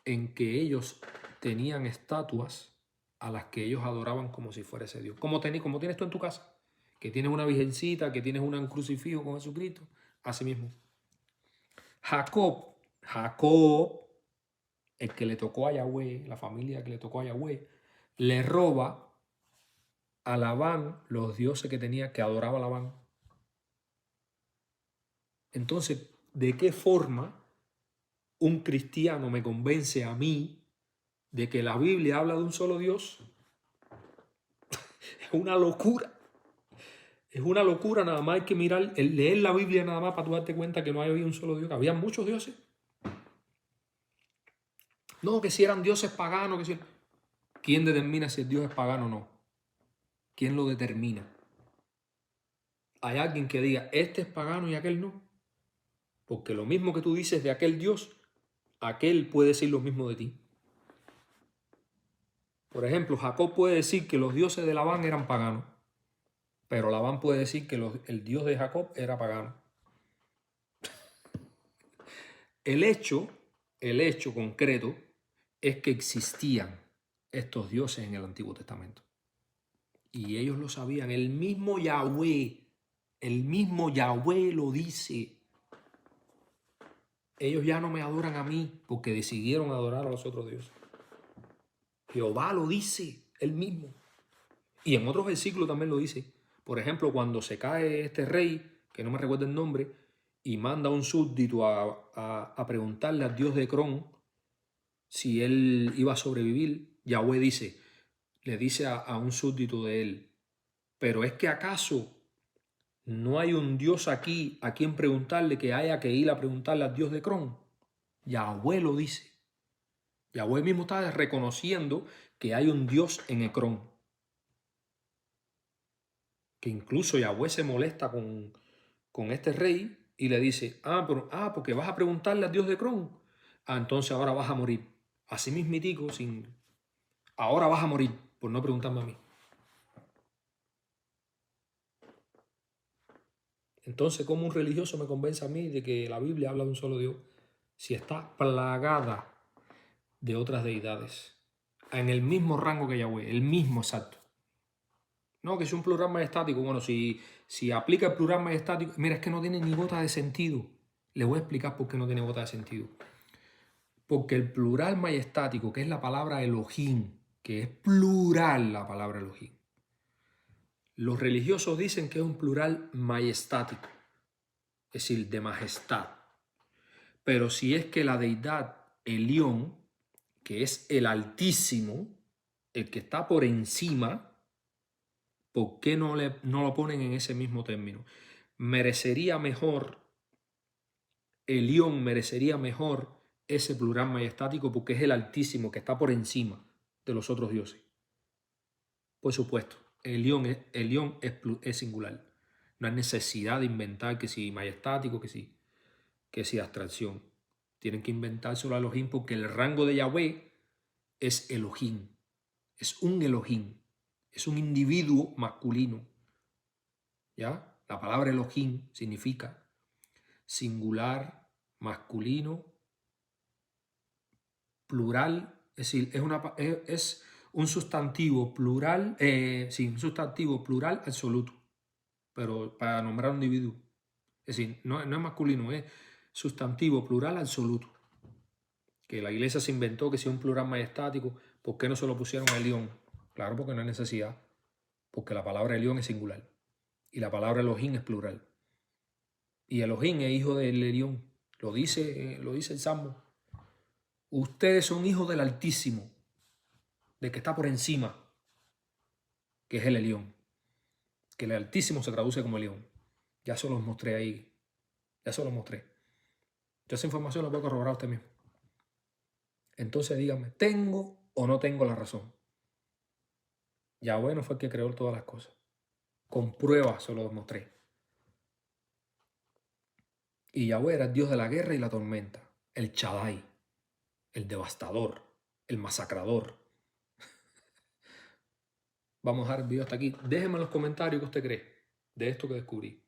en que ellos tenían estatuas a las que ellos adoraban como si fuera ese Dios. Como tienes tú en tu casa, que tienes una virgencita, que tienes un crucifijo con Jesucristo, así mismo. Jacob, el que le tocó a Yahweh, la familia que le tocó a Yahweh, le roba a Labán los dioses que tenía, que adoraba a Labán. Entonces, ¿de qué forma un cristiano me convence a mí de que la Biblia habla de un solo Dios? Es una locura. Es una locura, nada más hay que mirar, leer la Biblia nada más para tú darte cuenta que no había un solo Dios, que había muchos dioses. No, que si eran dioses paganos, que si... ¿Quién determina si el Dios es pagano o no? ¿Quién lo determina? ¿Hay alguien que diga, este es pagano y aquel no? Porque lo mismo que tú dices de aquel Dios, aquel puede decir lo mismo de ti. Por ejemplo, Jacob puede decir que los dioses de Labán eran paganos, pero Labán puede decir que el Dios de Jacob era pagano. El hecho concreto es que existían estos dioses en el Antiguo Testamento. Y ellos lo sabían. El mismo Yahweh lo dice. Ellos ya no me adoran a mí porque decidieron adorar a los otros dioses. Jehová lo dice, él mismo. Y en otros versículos también lo dice. Por ejemplo, cuando se cae este rey, que no me recuerdo el nombre, y manda a un súbdito a preguntarle al Dios de Cron si él iba a sobrevivir, Yahweh le dice a un súbdito de él, pero es que acaso no hay un Dios aquí a quien preguntarle, que haya que ir a preguntarle al Dios de Cron. Yahweh lo dice. Yahweh mismo está reconociendo que hay un Dios en Ecrón. Que incluso Yahweh se molesta con este rey y le dice, porque vas a preguntarle al Dios de Ecrón. Entonces ahora vas a morir. Así mismitico, ahora vas a morir por no preguntarme a mí. Entonces, ¿cómo un religioso me convence a mí de que la Biblia habla de un solo Dios si está plagada de otras deidades en el mismo rango que Yahweh, el mismo exacto? No, que es un plural majestático. Bueno, si aplica el plural majestático, mira, es que no tiene ni gota de sentido. Le voy a explicar por qué no tiene gota de sentido. Porque el plural majestático, que es la palabra Elohim, que es plural la palabra Elohim, los religiosos dicen que es un plural majestático, es decir, de majestad. Pero si es que la deidad Elión, que es el Altísimo, el que está por encima, ¿por qué no lo ponen en ese mismo término? Merecería mejor, Elión merecería mejor ese plural majestático porque es el Altísimo que está por encima de los otros dioses. Por supuesto, Elión es singular. No hay necesidad de inventar que si majestático, que si abstracción. Tienen que inventárselo a Elohim porque el rango de Yahweh es Elohim. Es un Elohim. Es un individuo masculino. ¿Ya? La palabra Elohim significa singular, masculino, plural. Es decir, es un sustantivo plural, un sustantivo plural absoluto. Pero para nombrar un individuo. Es decir, no es masculino, es sustantivo plural absoluto. Que la iglesia se inventó que sea un plural majestático. ¿Por qué no se lo pusieron a Elión? Claro, porque no hay necesidad. Porque la palabra Elión es singular. Y la palabra Elohim es plural. Y Elohim es hijo del Elión. Lo dice el Salmo. Ustedes son hijos del Altísimo, de que está por encima, que es el Elión. Que el Altísimo se traduce como Elión. Ya se los mostré ahí. Ya se los mostré. Yo esa información la puedo corroborar usted mismo. Entonces dígame, ¿tengo o no tengo la razón? Yahweh no fue el que creó todas las cosas. Con pruebas se lo demostré. Y Yahweh era el Dios de la guerra y la tormenta. El Shaddai, el devastador, el masacrador. Vamos a dejar el video hasta aquí. Déjeme en los comentarios qué usted cree de esto que descubrí.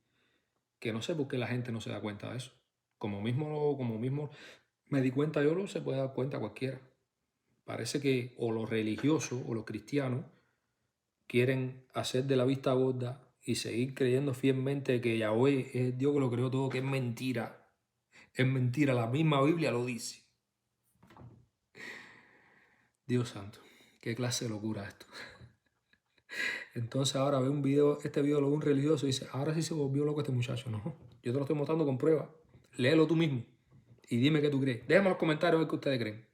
Que no sé por qué la gente no se da cuenta de eso. Como mismo me di cuenta yo, se puede dar cuenta cualquiera. Parece que o los religiosos o los cristianos quieren hacer de la vista gorda y seguir creyendo fielmente que Yahweh es el Dios que lo creó todo, que es mentira. Es mentira, la misma Biblia lo dice. Dios santo, qué clase de locura esto. Entonces ahora ve un video, este video lo ve un religioso y dice, ahora sí se volvió loco este muchacho. No, yo te lo estoy mostrando con pruebas. Léelo tú mismo y dime qué tú crees. Déjame en los comentarios a ver qué ustedes creen.